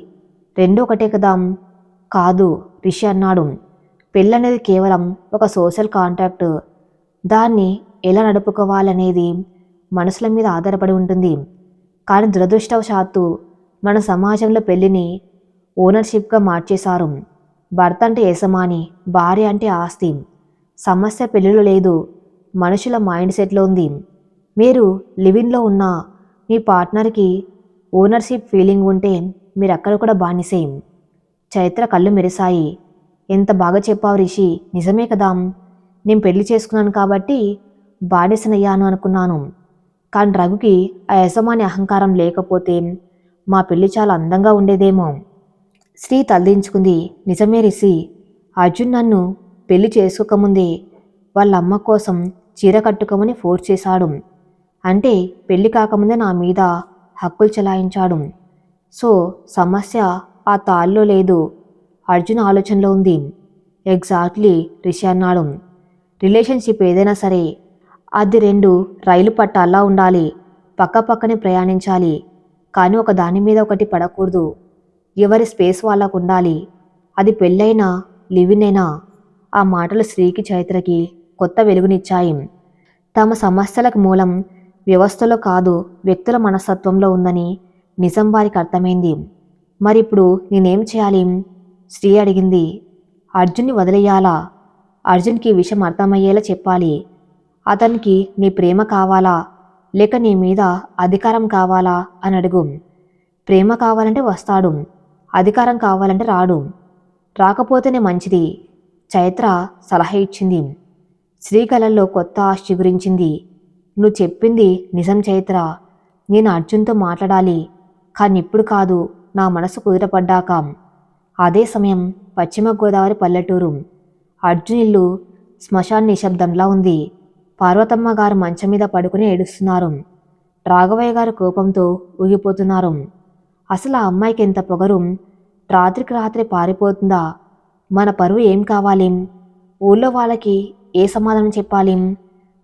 రెండూ ఒకటే కదా. కాదు, రిషి అన్నాడు. పెళ్ళనేది కేవలం ఒక సోషల్ కాంట్రాక్ట్. దాన్ని ఎలా నడుపుకోవాలనేది మనసుల మీద ఆధారపడి ఉంటుంది. కానీ దురదృష్టవశాత్తు మన సమాజంలో పెళ్లిని ఓనర్షిప్గా మార్చేశారు. భర్త అంటే యజమాని, భార్య అంటే ఆస్తి. సమస్య పెళ్లిలో లేదు, మనుషుల మైండ్ సెట్లో ఉంది. మీరు లివిన్లో ఉన్న మీ పార్ట్నర్కి ఓనర్షిప్ ఫీలింగ్ ఉంటే మీరు అక్కడ కూడా బానిసే. చైత్ర కళ్ళు మెరిశాయి. ఎంత బాగా చెప్పావు రిషి, నిజమే కదా. నేను పెళ్లి చేసుకున్నాను కాబట్టి బానిసనయ్యాను అనుకున్నాను. కానీ రఘుకి ఆ యజమాని అహంకారం లేకపోతే మా పెళ్లి చాలా అందంగా ఉండేదేమో. శ్రీ తలదించుకుంది. నిజమే రిషి, అర్జున్ నన్ను పెళ్లి చేసుకోకముందే వాళ్ళ అమ్మ కోసం చీర కట్టుకోమని ఫోర్స్ చేశాడు. అంటే పెళ్లి కాకముందే నా మీద హక్కులు చెలాయించాడు. సో సమస్య ఆ తాళ్ళలో లేదు, అర్జున్ ఆలోచనలో ఉంది. ఎగ్జాక్ట్లీ, రిషి అన్నాడు. రిలేషన్షిప్ ఏదైనా సరే అది రెండు రైలు పట్టాల్లా ఉండాలి. పక్కపక్కనే ప్రయాణించాలి, కానీ ఒక దాని మీద ఒకటి పడకూడదు. ఎవరి స్పేస్ వాళ్ళకు ఉండాలి. అది పెళ్ళైనా లివిన్ అయినా. ఆ మాటలు శ్రీకి చైత్రకి కొత్త వెలుగునిచ్చాయి. తమ సమస్యలకు మూలం వ్యవస్థలో కాదు, వ్యక్తుల మనస్తత్వంలో ఉందని నిజం వారికి అర్థమైంది. మరిప్పుడు నేనేం చేయాలి? శ్రీ అడిగింది. అర్జున్ని వదిలేయాలా? అర్జున్కి ఈ విషయం అర్థమయ్యేలా చెప్పాలి. అతనికి నీ ప్రేమ కావాలా, లేక నీ మీద అధికారం కావాలా అని అడుగు. ప్రేమ కావాలంటే వస్తాడు, అధికారం కావాలంటే రాడు. రాకపోతేనే మంచిది, చైత్ర సలహా ఇచ్చింది. శ్రీ కళల్లో కొత్త ఆశ గురించింది. నువ్వు చెప్పింది నిజం చైత్ర. నేను అర్జున్తో మాట్లాడాలి, కానీ ఇప్పుడు కాదు, నా మనసు కుదిరపడ్డాక. అదే సమయం పశ్చిమ గోదావరి పల్లెటూరు. అర్జున్ ఇల్లు శ్మశాన నిశ్శబ్దంలా ఉంది. పార్వతమ్మ గారు మంచం మీద పడుకుని ఏడుస్తున్నారు. రాఘవయ్య గారు కోపంతో ఊగిపోతున్నారు. అసలు ఆ అమ్మాయికి ఎంత పొగరు! రాత్రికి రాత్రి పారిపోతుందా? మన పరువు ఏం కావాలి? ఊళ్ళో వాళ్ళకి ఏ సమాధానం చెప్పాలి?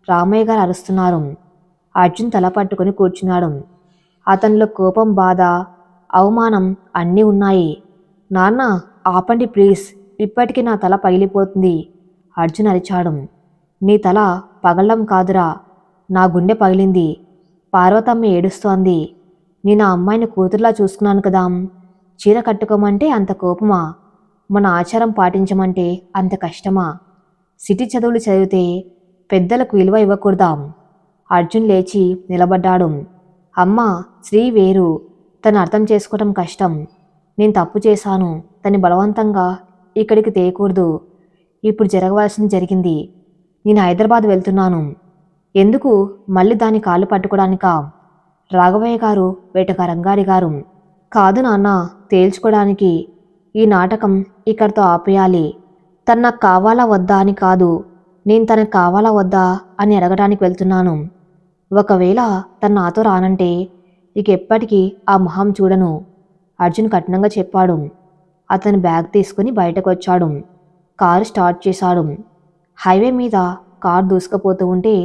రామయ్య గారు అరుస్తున్నారు. అర్జున్ తల పట్టుకుని కూర్చున్నాడు. అతనిలో కోపం, బాధ, అవమానం అన్నీ ఉన్నాయి. నాన్న, ఆపండి ప్లీజ్, ఇప్పటికీ నా తల పగిలిపోతుంది. అర్జున్ అరిచాడు. నీ తల పగలడం కాదురా, నా గుండె పగిలింది. పార్వతమ్మ ఏడుస్తోంది. నేను ఆ అమ్మాయిని కూతురులా చూసుకున్నాను కదా. చీర కట్టుకోమంటే అంత కోపమా? మన ఆచారం పాటించమంటే అంత కష్టమా? సిటీ చదువులు చదివితే పెద్దలకు విలువ ఇవ్వకూడదా? అర్జున్ లేచి నిలబడ్డాడు. అమ్మా, శ్రీ వేరు, తను అర్థం చేసుకోవటం కష్టం. నేను తప్పు చేశాను, తను బలవంతంగా ఇక్కడికి తేయకూడదు. ఇప్పుడు జరగవలసింది జరిగింది. నేను హైదరాబాద్ వెళ్తున్నాను. ఎందుకు? మళ్ళీ దాని కాళ్ళు పట్టుకోవడానికా? రాఘవయ్య గారు వేటకారంగా అడిగారు. కాదు నాన్న, తేల్చుకోవడానికి. ఈ నాటకం ఇక్కడితో ఆపేయాలి. తను నాకు కావాలా వద్దా అని కాదు, నేను తనకు కావాలా వద్దా అని అడగడానికి వెళ్తున్నాను. ఒకవేళ తను నాతో రానంటే ఇక ఎప్పటికీ ఆ మొహం చూడను, అర్జున్ కఠినంగా చెప్పాడు. అతను బ్యాగ్ తీసుకుని బయటకు వచ్చాడు. కారు స్టార్ట్ చేశాడు. హైవే మీద కారు దూసుకుపోతూ ఉంటే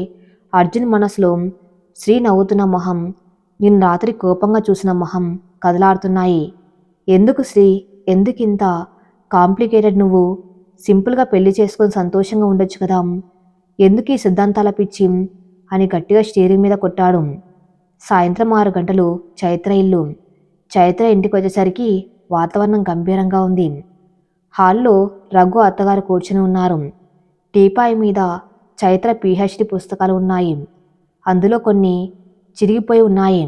అర్జున్ మనసులో శ్రీ నవ్వుతున్న మొహం నిన్న రాత్రి కోపంగా చూసిన మొహం కదలాడుతున్నాయి. ఎందుకు శ్రీ, ఎందుకింత కాంప్లికేటెడ్? నువ్వు సింపుల్గా పెళ్లి చేసుకొని సంతోషంగా ఉండొచ్చు కదా, ఎందుకు ఈ సిద్ధాంతాల పిచ్చి అని గట్టిగా స్టీరింగ్ మీద కొట్టాడు. సాయంత్రం 6 గంటలు. చైత్ర ఇల్లు. చైత్ర ఇంటికి వచ్చేసరికి వాతావరణం గంభీరంగా ఉంది. హాల్లో రఘు అత్తగారు కూర్చుని ఉన్నారు. టీపాయ్ మీద చైత్ర పిహెచ్డి పుస్తకాలు ఉన్నాయి. అందులో కొన్ని చిరిగిపోయి ఉన్నాయి.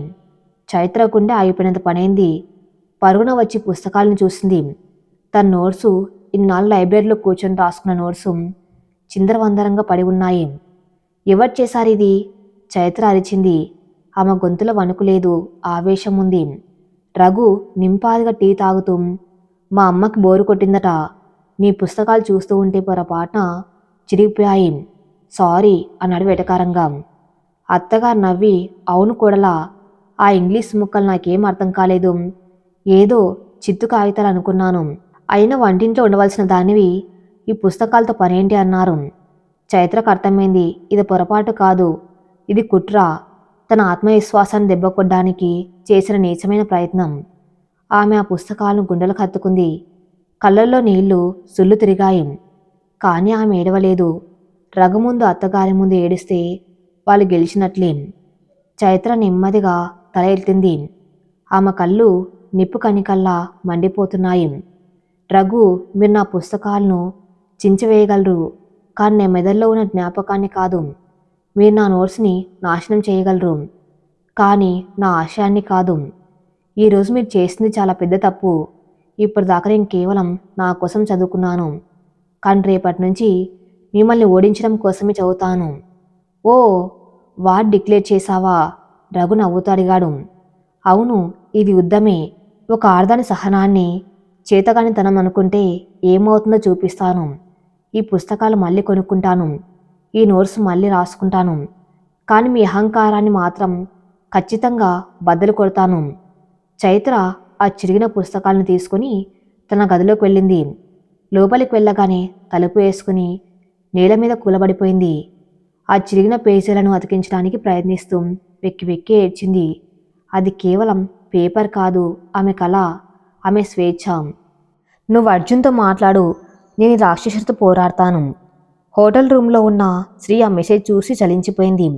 చైత్ర గుండె ఆగిపోయినంత పనైంది. పరుగున వచ్చి పుస్తకాలను చూసింది. తన నోట్సు, ఇన్నాళ్ళు లైబ్రరీలో కూర్చొని రాసుకున్న నోట్సు చిందరవందరంగా పడి ఉన్నాయి. ఎవరు చేశారు ఇది? చైత్ర అరిచింది. ఆమె గొంతులో వణుకులేదు, ఆవేశం ఉంది. రఘు నింపాదిగా టీ తాగుతూ, మా అమ్మకి బోరు కొట్టిందట. నీ పుస్తకాలు చూస్తూ ఉంటే పొరపాటున చిరిగిపోయాయి, సారీ అన్నాడు వెటకారంగా. అత్తగారు నవ్వి, అవును కూడలా, ఆ ఇంగ్లీష్ ముక్కలు నాకేం అర్థం కాలేదు. ఏదో చిత్తు కాగితాలు అనుకున్నాను. అయినా వంటింట్లో ఉండవలసిన దానివి ఈ పుస్తకాలతో పనేంటి అన్నారు. చైత్రకు అర్థమైంది, ఇది పొరపాటు కాదు, ఇది కుట్ర. తన ఆత్మవిశ్వాసాన్ని దెబ్బకొట్టడానికి చేసిన నీచమైన ప్రయత్నం. ఆమె ఆ పుస్తకాలను గుండెలకు హత్తుకుంది. కళ్ళల్లో నీళ్లు సుళ్ళు తిరిగాయి. కానీ ఆమె ఏడవలేదు. రఘు ముందు, అత్తగారి ముందు ఏడిస్తే వాళ్ళు గెలిచినట్లే. చైత్ర నెమ్మదిగా తల ఎత్తింది. ఆమె కళ్ళు నిప్పు కణికల్లా మండిపోతున్నాయి. రఘు, మీరు నా పుస్తకాలను చించివేయగలరు, కానీ నా మెదడులో ఉన్న జ్ఞాపకాన్ని కాదు. మీరు నా నోట్స్ని నాశనం చేయగలరు, కానీ నా ఆశయాన్ని కాదు. ఈరోజు మీరు చేసింది చాలా పెద్ద తప్పు. ఇప్పటిదాకా నేను కేవలం నా కోసం చదువుకున్నాను, కానీ రేపటి నుంచి మిమ్మల్ని ఓడించడం కోసమే చదువుతాను. ఓ, వార్ డిక్లేర్ చేశావా? రఘు నవ్వుతూ అడిగాడు. అవును, ఇది యుద్ధమే. ఒక ఆడదాని సహనాన్ని చేతగానితనం అనుకుంటే ఏమవుతుందో చూపిస్తాను. ఈ పుస్తకాలు మళ్ళీ కొనుక్కుంటాను, ఈ నోట్స్ మళ్ళీ రాసుకుంటాను, కానీ మీ అహంకారాన్ని మాత్రం ఖచ్చితంగా బద్దలు కొడతాను. చైత్ర ఆ చిరిగిన పుస్తకాలను తీసుకుని తన గదిలోకి వెళ్ళింది. లోపలికి వెళ్ళగానే తలుపు వేసుకుని నేల మీద కూలబడిపోయింది. ఆ చిరిగిన పేజీలను అతికించడానికి ప్రయత్నిస్తూ వెక్కి వెక్కి ఏడ్చింది. అది కేవలం పేపర్ కాదు, ఆమె కళ, ఆమె స్వేచ్ఛ. నువ్వు అర్జున్తో మాట్లాడు, నేను రాక్షసుడితో పోరాడతాను. హోటల్ రూమ్లో ఉన్న శ్రీ ఆ మెసేజ్ చూసి చలించిపోయింది.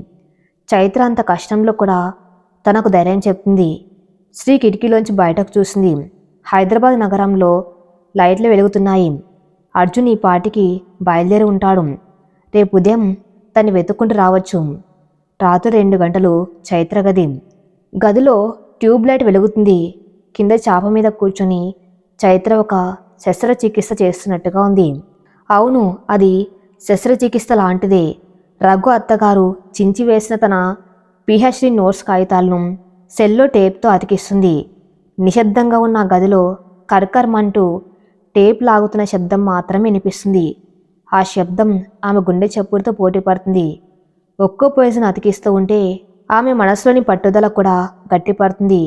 చైత్ర అంత కష్టంలో కూడా తనకు ధైర్యం చెప్తుంది. శ్రీ కిటికీలోంచి బయటకు చూసింది. హైదరాబాద్ నగరంలో లైట్లు వెలుగుతున్నాయి. అర్జున్ ఈ పాటికి బయలుదేరి ఉంటాడు. రేపు ఉదయం తను వెతుక్కుంటూ రావచ్చు. రాత్రి 2 గంటలు. చైత్ర గది. గదిలో ట్యూబ్ లైట్ వెలుగుతుంది. కింద చాప మీద కూర్చొని చైత్ర ఒక శస్త్రచికిత్స చేస్తున్నట్టుగా ఉంది. అవును, అది శస్త్రచికిత్స లాంటిదే. రఘు అత్తగారు చించివేసిన తన పిహెచ్డి నోట్స్ కాగితాలను సెల్లో టేప్తో అతికిస్తుంది. నిశ్శబ్దంగా ఉన్న గదిలో కర్కర్మంటూ టేప్ లాగుతున్న శబ్దం మాత్రమే వినిపిస్తుంది. ఆ శబ్దం ఆమె గుండె చప్పుడుతో పోటీ పడుతుంది. ఒక్కో పేజీని అతికిస్తూ ఉంటే ఆమె మనసులోని పట్టుదల కూడా గట్టిపడుతుంది.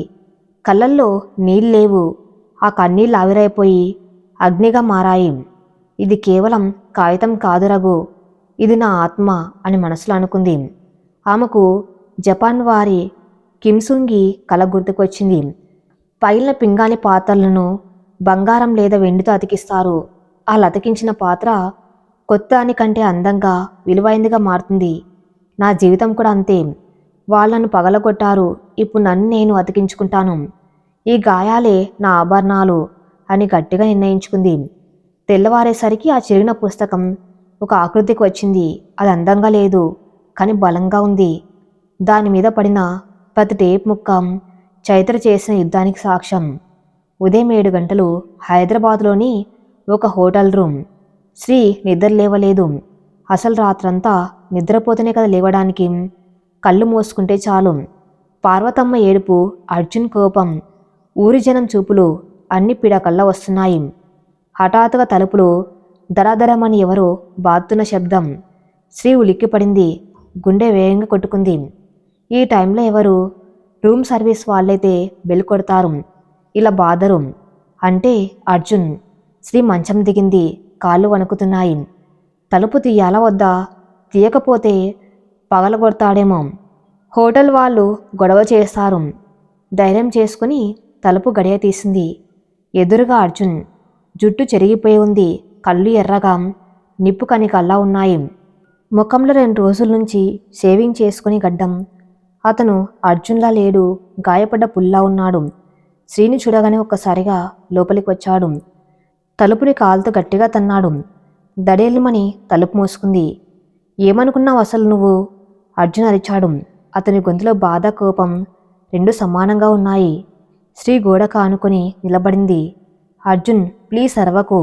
కళ్ళల్లో నీళ్ళు లేవు. ఆ కన్నీళ్ళు ఆవిరైపోయి అగ్నిగా మారాయి. ఇది కేవలం కాగితం కాదు రఘు, ఇది నా ఆత్మ అని మనసులో అనుకుంది. ఆమెకు జపాన్ వారి కిమ్సుంగి కళ గుర్తుకొచ్చింది. పైన పింగాణి పాత్రలను బంగారం లేదా వెండితో అతికిస్తారు. అలా అతికించిన పాత్ర కొత్త దానికంటే అందంగా, విలువైందిగా మారుతుంది. నా జీవితం కూడా అంతే. వాళ్ళను పగలగొట్టారు, ఇప్పుడు నన్ను నేను అతికించుకుంటాను. ఈ గాయాలే నా ఆభరణాలు అని గట్టిగా నిర్ణయించుకుంది. తెల్లవారేసరికి ఆ చిరిగిన పుస్తకం ఒక ఆకృతికి వచ్చింది. అది అందంగా లేదు, కానీ బలంగా ఉంది. దాని మీద పడిన ప్రతి టేప్ ముక్క చైత్ర చేసిన యుద్ధానికి సాక్ష్యం. ఉదయం 7 గంటలు. హైదరాబాద్లోని ఒక హోటల్ రూమ్. శ్రీ నిద్ర లేవలేదు. అసలు రాత్రంతా నిద్రపోతేనే కదా లేవడానికి. కళ్ళు మూసుకుంటే చాలు. పార్వతమ్మ ఏడుపు, అర్జున్ కోపం, ఊరి జనం చూపులు అన్ని పిడకల్లా వస్తున్నాయి. హఠాత్తుగా తలుపులు దరదరమని ఎవరో బాతున్న శబ్దం. శ్రీ ఉలిక్కిపడింది. గుండె వేగంగా కొట్టుకుంది. ఈ టైంలో ఎవరు? రూమ్ సర్వీస్ వాళ్ళైతే బెల్ కొడతారు, ఇలా బాధరు. అంటే అర్జున్. శ్రీ మంచం దిగింది. కాళ్ళు వణుకుతున్నాయి. తలుపు తీయాలా వద్దా? తీయకపోతే పగలగొడతాడేమో. హోటల్ వాళ్ళు గొడవ చేస్తారు. ధైర్యం చేసుకుని తలుపు గడియ తీసింది. ఎదురుగా అర్జున్. జుట్టు చెరిగిపోయి ఉంది. కళ్ళు ఎర్రగా నిప్పు కనికల్లా ఉన్నాయి. ముఖంలో 2 రోజుల నుంచి షేవింగ్ చేసుకుని గడ్డం. అతను అర్జున్లా లేడు. గాయపడ్డ పుల్లా ఉన్నాడు. శ్రీని చూడగానే ఒక్కసారిగా లోపలికి వచ్చాడు. తలుపుని కాలుతో గట్టిగా తన్నాడు. దడేలుమని తలుపు మూసుకుంది. ఏమనుకున్నావు అసలు నువ్వు? అర్జున్ అరిచాడు. అతని గొంతులో బాధ, కోపం 2 సమానంగా ఉన్నాయి. శ్రీ గోడకు ఆనుకొని నిలబడింది. అర్జున్, ప్లీజ్ అరవకు.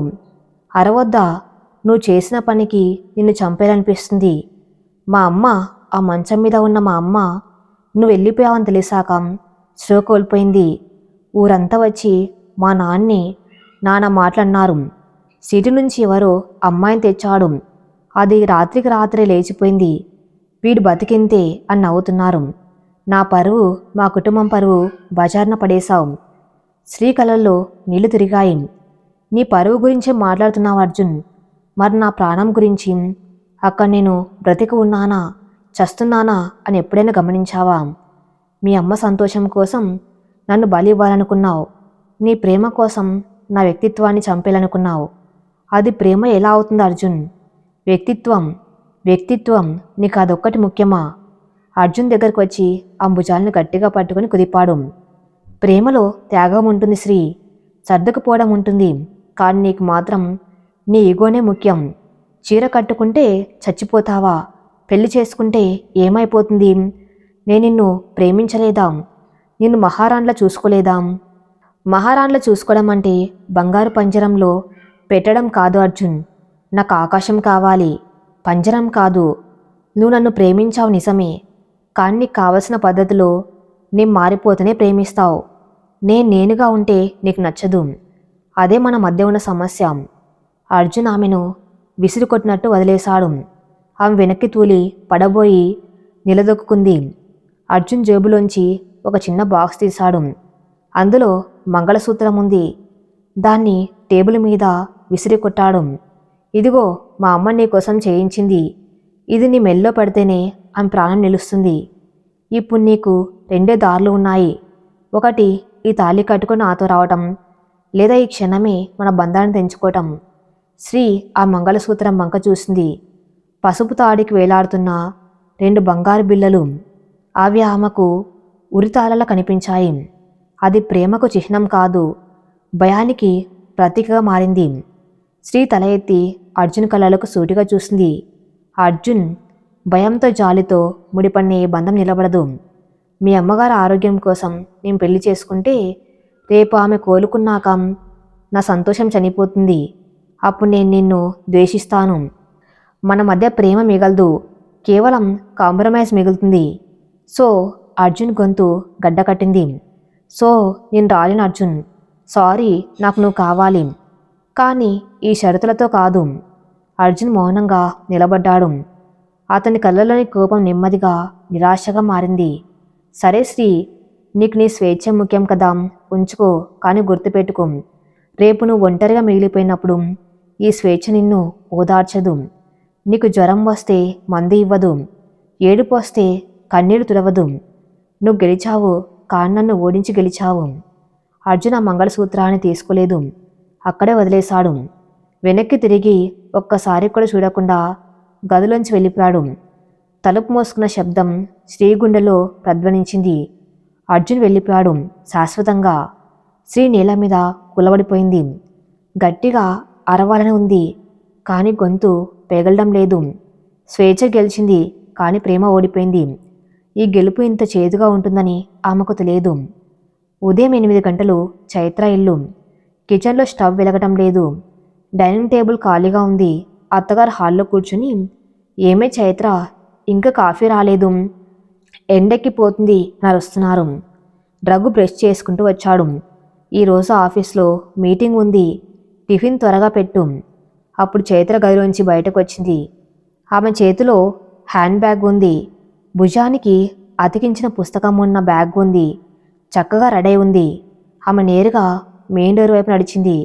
అరవద్దా? నువ్వు చేసిన పనికి నిన్ను చంపేయాలనిపిస్తుంది. మా అమ్మ, ఆ మంచం మీద ఉన్న మా అమ్మ నువ్వు వెళ్ళిపోయావని తెలిసాక స్పృహ కోల్పోయింది. ఊరంతా వచ్చి మా నాన్న మాటలన్నారు. సిటీ నుంచి ఎవరో అమ్మాయిని తెచ్చాడు. అది రాత్రికి రాత్రే లేచిపోయింది. వీడు బతికింతే అని నవ్వుతున్నారు. నా పరువు, మా కుటుంబం పరువు బజార్న పడేశావు. శ్రీ కళల్లో నీళ్లు తిరిగాయి. నీ పరువు గురించే మాట్లాడుతున్నావు అర్జున్. మరి నా ప్రాణం గురించి? అక్కడ నేను బ్రతికి ఉన్నానా, చస్తున్నానా అని ఎప్పుడైనా గమనించావా? మీ అమ్మ సంతోషం కోసం నన్ను బలి ఇవ్వాలనుకున్నావు. నీ ప్రేమ కోసం నా వ్యక్తిత్వాన్ని చంపేయాలనుకున్నావు. అది ప్రేమ ఎలా అవుతుంది అర్జున్? వ్యక్తిత్వం నీకు అదొక్కటి ముఖ్యమా? అర్జున్ దగ్గరకు వచ్చి ఆ భుజాలను గట్టిగా పట్టుకుని కుదిపాడు. ప్రేమలో త్యాగం ఉంటుంది శ్రీ, సర్దుకుపోవడం ఉంటుంది. కానీ నీకు మాత్రం నీ ఈగోనే ముఖ్యం. చీర కట్టుకుంటే చచ్చిపోతావా? పెళ్లి చేసుకుంటే ఏమైపోతుంది? నేను నిన్ను ప్రేమించలేదా? నిన్ను మహారాణిలా చూసుకోలేదా? మహారాణిలా చూసుకోవడం అంటే బంగారు పంజరంలో పెట్టడం కాదు అర్జున్. నాకు ఆకాశం కావాలి, పంజరం కాదు. నువ్వు నన్ను ప్రేమించావు నిజమే, కానీ నీకు కావలసిన పద్ధతిలో నేను మారిపోతేనే ప్రేమిస్తావు. నేనుగా ఉంటే నీకు నచ్చదు. అదే మన మధ్య ఉన్న సమస్య. అర్జున్ ఆమెను విసిరికొట్టినట్టు వదిలేశాడు. ఆమె వెనక్కి తూలి పడబోయి నిలదొక్కుంది. అర్జున్ జేబులోంచి ఒక చిన్న బాక్స్ తీశాడు. అందులో మంగళసూత్రం ఉంది. దాన్ని టేబుల్ మీద విసిరికొట్టాడు. ఇదిగో మా అమ్మ నీ కోసం చేయించింది. ఇది నీ మెల్లో పడితేనే ఆమె ప్రాణం నిలుస్తుంది. ఇప్పుడు నీకు 2 దారులు ఉన్నాయి. ఒకటి ఈ తాళి కట్టుకుని నాతో రావటం, లేదా ఈ క్షణమే మన బంధాన్ని తెంచుకోవటం. శ్రీ ఆ మంగళసూత్రం వంక చూసింది. పసుపు తాడికి వేలాడుతున్న 2 బంగారు బిళ్ళలు. అవి ఆమెకు ఉరితాళలా కనిపించాయి. అది ప్రేమకు చిహ్నం కాదు, భయానికి ప్రతీకగా మారింది. శ్రీ తల ఎత్తి అర్జున్ కళ్ళలకు సూటిగా చూసింది. అర్జున్, భయంతో జాలితో ముడిపడిన ఏ బంధం నిలబడదు. మీ అమ్మగారి ఆరోగ్యం కోసం నేను పెళ్లి చేసుకుంటే రేపు ఆమె కోలుకున్నాక నా సంతోషం చనిపోతుంది. అప్పుడు నేను నిన్ను ద్వేషిస్తాను. మన మధ్య ప్రేమ మిగలదు, కేవలం కాంప్రమైజ్ మిగులుతుంది. సో అర్జున్ గొంతు గడ్డకట్టింది. సో నేను రాలేను అర్జున్. సారీ, నాకు నువ్వు కావాలి, కానీ ఈ షరతులతో కాదు. అర్జున్ మౌనంగా నిలబడ్డాడు. అతని కళ్ళలోని కోపం నెమ్మదిగా నిరాశగా మారింది. సరే శ్రీ, నీకు నీ స్వేచ్ఛ ముఖ్యం కదా, ఉంచుకో. కానీ గుర్తుపెట్టుకో, రేపు నువ్వు ఒంటరిగా మిగిలిపోయినప్పుడు ఈ స్వేచ్ఛ నిన్ను ఓదార్చదు. నీకు జ్వరం వస్తే మందు ఇవ్వదు, ఏడుపు వస్తే కన్నీళ్లు తుడవదు. నువ్వు గెలిచావు, కానీ నన్ను ఓడించి గెలిచావు. అర్జున్ ఆ మంగళసూత్రాన్ని తీసుకోలేదు, అక్కడే వదిలేశాడు. వెనక్కి తిరిగి ఒక్కసారి కూడా చూడకుండా గదిలోంచి వెళ్ళిపోయాడు. తలుపు మోసుకున్న శబ్దం శ్రీ గుండెలో ప్రధ్వనించింది. అర్జున్ వెళ్ళిపోయాడు శాశ్వతంగా. శ్రీ నేల మీద కులబడిపోయింది. గట్టిగా అరవాలని ఉంది, కానీ గొంతు పెగలడం లేదు. స్వేచ్ఛ గెలిచింది, కానీ ప్రేమ ఓడిపోయింది. ఈ గెలుపు ఇంత చేదుగా ఉంటుందని ఆమెకు తెలియదు. ఉదయం 8 గంటలు. చైత్ర ఇల్లు. కిచెన్లో స్టవ్ వెలగటం లేదు. డైనింగ్ టేబుల్ ఖాళీగా ఉంది. అత్తగారు హాల్లో కూర్చుని, ఏమే చైత్ర, ఇంకా కాఫీ రాలేదు? ఎండెక్కిపోతుంది నరుస్తున్నారు. రఘు బ్రష్ చేసుకుంటూ వచ్చాడు. ఈరోజు ఆఫీస్లో మీటింగ్ ఉంది, టిఫిన్ త్వరగా పెట్టు. అప్పుడు చైత్ర గదిలోంచి బయటకు వచ్చింది. ఆమె చేతిలో హ్యాండ్ బ్యాగ్ ఉంది. భుజానికి అతికించిన పుస్తకం ఉన్న బ్యాగ్ ఉంది. చక్కగా రెడీ ఉంది. ఆమె నేరుగా మెయిన్ డోర్ వైపు నడిచింది.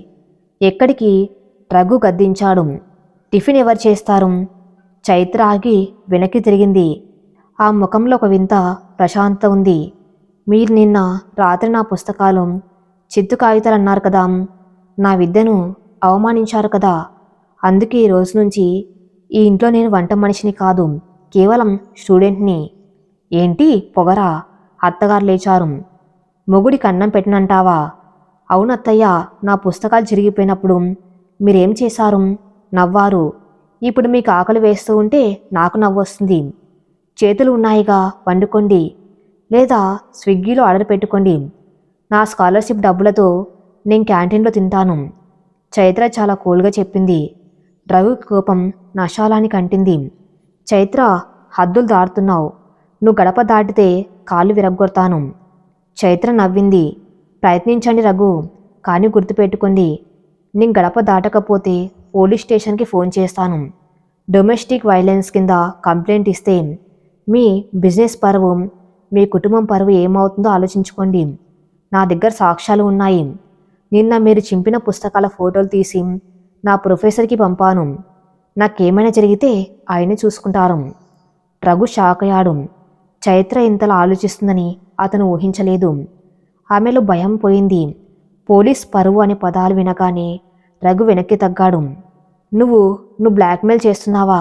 ఎక్కడికి? రఘు గద్దించాడు. టిఫిన్ ఎవరు చేస్తారు? చైత్ర ఆగి వెనక్కి తిరిగింది. ఆ ముఖంలో ఒక వింత ప్రశాంతత ఉంది. మీరు నిన్న రాత్రి నా పుస్తకాలు చిత్తు కాగితాలు అన్నారు కదా, నా విద్యను అవమానించారు కదా. అందుకే ఈ రోజు నుంచి ఈ ఇంట్లో నేను వంట మనిషిని కాదు, కేవలం స్టూడెంట్ని. ఏంటి పొగరా? అత్తగారు లేచారు. మొగుడికి అన్నం పెట్టనంటావా? అవునత్తయ్య, నా పుస్తకాలు చిరిగిపోయినప్పుడు మీరేం చేశారు? నవ్వారు. ఇప్పుడు మీకు ఆకలి వేస్తూ ఉంటే నాకు నవ్వొస్తుంది. చేతులు ఉన్నాయిగా, వండుకోండి, లేదా స్విగ్గీలో ఆర్డర్ పెట్టుకోండి. నా స్కాలర్షిప్ డబ్బులతో నేను క్యాంటీన్లో తింటాను. చైత్ర చాలా కూల్గా చెప్పింది. రఘు కోపం నశాలానికి అంటింది. చైత్ర, హద్దులు దాటుతున్నావు. నువ్వు గడప దాటితే కాళ్ళు విరగ్గొడతాను. చైత్ర నవ్వింది. ప్రయత్నించండి రఘు, కానీ గుర్తుపెట్టుకోండి, నేను గడప దాటకపోతే పోలీస్ స్టేషన్కి ఫోన్ చేస్తాను. డొమెస్టిక్ వైలెన్స్ కింద కంప్లైంట్ ఇస్తే మీ బిజినెస్ పరువు, మీ కుటుంబం పరువు ఏమవుతుందో ఆలోచించుకోండి. నా దగ్గర సాక్ష్యాలు ఉన్నాయి. నిన్న మీరు చింపిన పుస్తకాల ఫోటోలు తీసి నా ప్రొఫెసర్కి పంపాను. నాకేమైనా జరిగితే ఆయనే చూసుకుంటారు. రఘు షాక్ అయ్యాడు. చైత్ర ఇంతలా ఆలోచిస్తుందని అతను ఊహించలేదు. ఆమెలో భయం పోయింది. పోలీస్ పరువు అనే పదాలు వినగానే రఘు వెనక్కి తగ్గాడు. నువ్వు బ్లాక్మెయిల్ చేస్తున్నావా?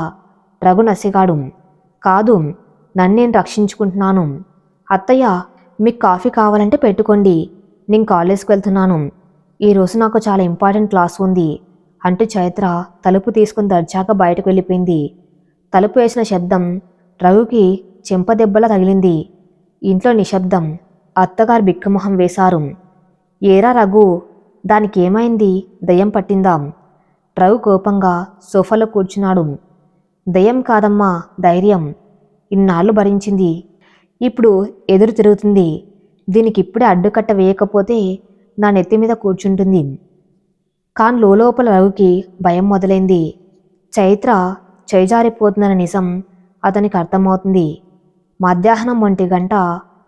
రఘు నసిగాడు. కాదు, నన్నేను రక్షించుకుంటున్నాను. అత్తయ్య, మీకు కాఫీ కావాలంటే పెట్టుకోండి, నేను కాలేజ్కి వెళ్తున్నాను. ఈరోజు నాకు చాలా ఇంపార్టెంట్ క్లాస్ ఉంది అంటూ చైత్ర తలుపు తీసుకుని దర్జాగా బయటకు వెళ్ళిపోయింది. తలుపు వేసిన శబ్దం రఘుకి చెంపదెబ్బలా తగిలింది. ఇంట్లో నిశ్శబ్దం. అత్తగారు బిక్కమొహం వేశారు. ఏరా రఘు, దానికి ఏమైంది? దయ్యం పట్టిందా? రఘు కోపంగా సోఫాలో కూర్చున్నాడు. దయ్యం కాదమ్మా, ధైర్యం. ఇన్నాళ్ళు భరించింది, ఇప్పుడు ఎదురు తిరుగుతుంది. దీనికి ఇప్పుడే అడ్డుకట్ట వేయకపోతే నా నెత్తి మీద కూర్చుంటుంది. కాన్ లోపల రఘుకి భయం మొదలైంది. చైత్ర చేజారిపోతుందన్న నిజం అతనికి అర్థమవుతుంది. మధ్యాహ్నం 1 గంట,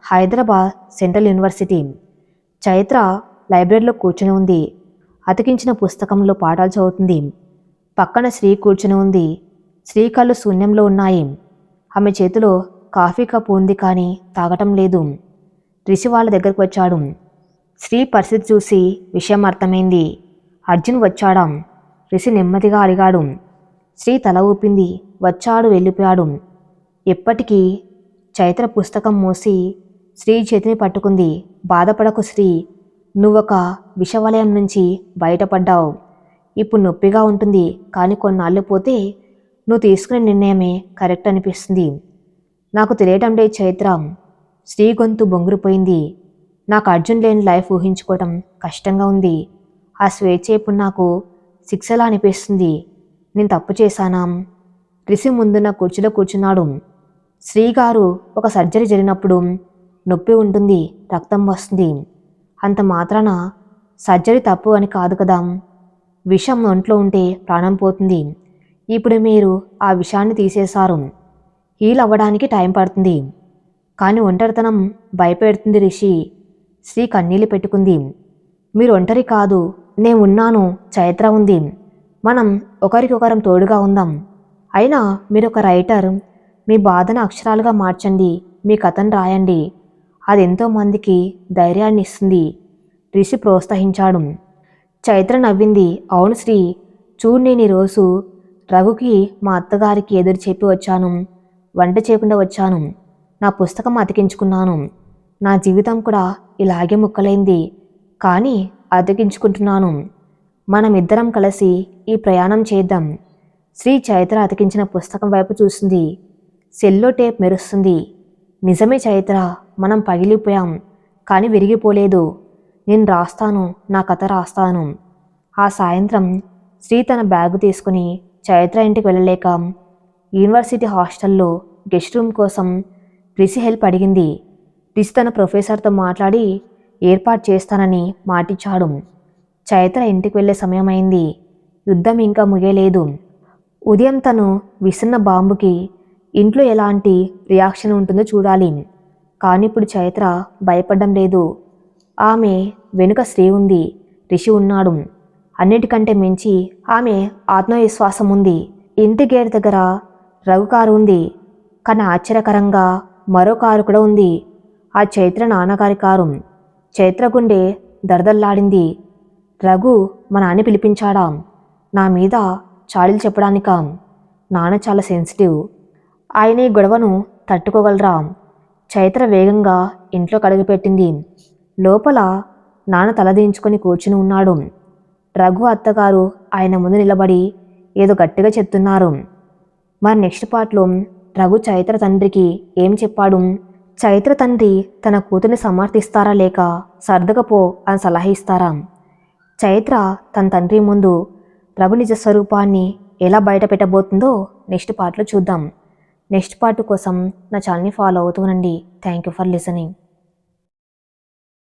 హైదరాబాద్ సెంట్రల్ యూనివర్సిటీ. చైత్ర లైబ్రరీలో కూర్చుని ఉంది. అతికించిన పుస్తకంలో పాఠాలు చదువుతుంది. పక్కన శ్రీ కూర్చుని ఉంది. శ్రీ కళ్ళు శూన్యంలో ఉన్నాయి. ఆమె చేతిలో కాఫీ కప్పు ఉంది, కానీ తాగటం లేదు. రిషి వాళ్ళ దగ్గరకు వచ్చాడు. శ్రీ పరిస్థితి చూసి విషయం అర్థమైంది. అర్జున్ వచ్చాడా? రిషి నెమ్మదిగా అడిగాడు. శ్రీ తల ఊపింది. వచ్చాడు, వెళ్ళిపోయాడు. ఎప్పటికీ చైత్ర పుస్తకం మూసి శ్రీ చేతిని పట్టుకుంది. బాధపడకు శ్రీ, నువ్వొక విషవలయం నుంచి బయటపడ్డావు. ఇప్పుడు నొప్పిగా ఉంటుంది, కానీ కొన్నాళ్ళు పోతే నువ్వు తీసుకునే నిర్ణయమే కరెక్ట్ అనిపిస్తుంది. నాకు తెలియటం లేదు చైత్ర. శ్రీ గొంతు బొంగురుపోయింది. నాకు అర్జున్ లేని లైఫ్ ఊహించుకోవటం కష్టంగా ఉంది. ఆ స్వేచ్ఛ ఇప్పుడు నాకు శిక్షలా అనిపిస్తుంది. నేను తప్పు చేశానా? రిషి ముందున్న కుర్చీలో కూర్చున్నాడు. శ్రీగారు, ఒక సర్జరీ జరిగినప్పుడు నొప్పి ఉంటుంది, రక్తం వస్తుంది. అంత మాత్రాన సర్జరీ తప్పు అని కాదు కదా. విషం ఒంట్లో ఉంటే ప్రాణం పోతుంది. ఇప్పుడు మీరు ఆ విషాన్ని తీసేశారు. హీల్ అవ్వడానికి టైం పడుతుంది, కానీ ఒంటరితనం భయపెడుతుంది రిషి. శ్రీ కన్నీళ్ళు పెట్టుకుంది. మీరు ఒంటరి కాదు, నేను ఉన్నాను. చైత్ర ఉంది. మనం ఒకరికొకరం తోడుగా ఉందాం. అయినా మీరు ఒక రైటర్. మీ బాధను అక్షరాలుగా మార్చండి, మీ కథను రాయండి. అది ఎంతోమందికి ధైర్యాన్ని ఇస్తుంది. రిషి ప్రోత్సహించాడు. చైత్ర నవ్వింది. అవును శ్రీ, చూడు, నేను ఈరోజు రఘుకి మా అత్తగారికి ఎదురు చెప్పి వచ్చాను. వంట చేయకుండా వచ్చాను. నా పుస్తకం అతికించుకున్నాను. నా జీవితం కూడా ఇలాగే ముక్కలైంది, కానీ అతికించుకుంటున్నాను. మనమిద్దరం కలిసి ఈ ప్రయాణం చేద్దాం. శ్రీ చైత్ర అతికించిన పుస్తకం వైపు చూసింది. సెల్లో టేప్ మెరుస్తుంది. నిజమే చైత్ర, మనం పగిలిపోయాం, కానీ విరిగిపోలేదు. నేను రాస్తాను, నా కథ రాస్తాను. ఆ సాయంత్రం శ్రీ తన బ్యాగు తీసుకుని చైత్ర ఇంటికి వెళ్ళలేక యూనివర్సిటీ హాస్టల్లో గెస్ట్ రూమ్ కోసం రిషి హెల్ప్ అడిగింది. రిషి తన ప్రొఫెసర్తో మాట్లాడి ఏర్పాటు చేస్తానని మాటిచ్చాడు. చైత్ర ఇంటికి వెళ్ళే సమయం అయింది. యుద్ధం ఇంకా ముగియలేదు. ఉదయం తను విసిన్న బాంబుకి ఇంట్లో ఎలాంటి రియాక్షన్ ఉంటుందో చూడాలి. కానీ ఇప్పుడు చైత్ర భయపడడం లేదు. ఆమె వెనుక శ్రీ ఉంది, రిషి ఉన్నాడు. అన్నిటికంటే మించి ఆమె ఆత్మవిశ్వాసం ఉంది. ఇంటి గేట్ దగ్గర రఘు కారు ఉంది, కానీ ఆశ్చర్యకరంగా మరో కారు కూడా ఉంది. ఆ చైత్ర నాన్నగారి కారు. చైత్ర గుండె దరదల్లాడింది. రఘు మా నాన్న పిలిపించాడా? నా మీద చాడీలు చెప్పడానికా? నాన్న చాలా సెన్సిటివ్. ఆయన ఈ గొడవను తట్టుకోగలరా? చైత్ర వేగంగా ఇంట్లో కడుగుపెట్టింది. లోపల నాన్న తలదించుకొని కూర్చుని ఉన్నాడు. రఘు అత్తగారు ఆయన ముందు నిలబడి ఏదో గట్టిగా చెప్తున్నారు. మరి నెక్స్ట్ పార్ట్లో రఘు చైత్ర తండ్రికి ఏం చెప్పాడు? చైత్ర తండ్రి తన కూతుర్ని సమర్థిస్తారా లేక సర్దుకపో అని సలహా ఇస్తారా? చైత్ర తన తండ్రి ముందు రఘు నిజ స్వరూపాన్ని ఎలా బయట పెట్టబోతుందో నెక్స్ట్ పార్ట్లో చూద్దాం. నెక్స్ట్ పార్ట్ కోసం నా ఛానల్ని ఫాలో అవుతూనండి. Thank you for listening.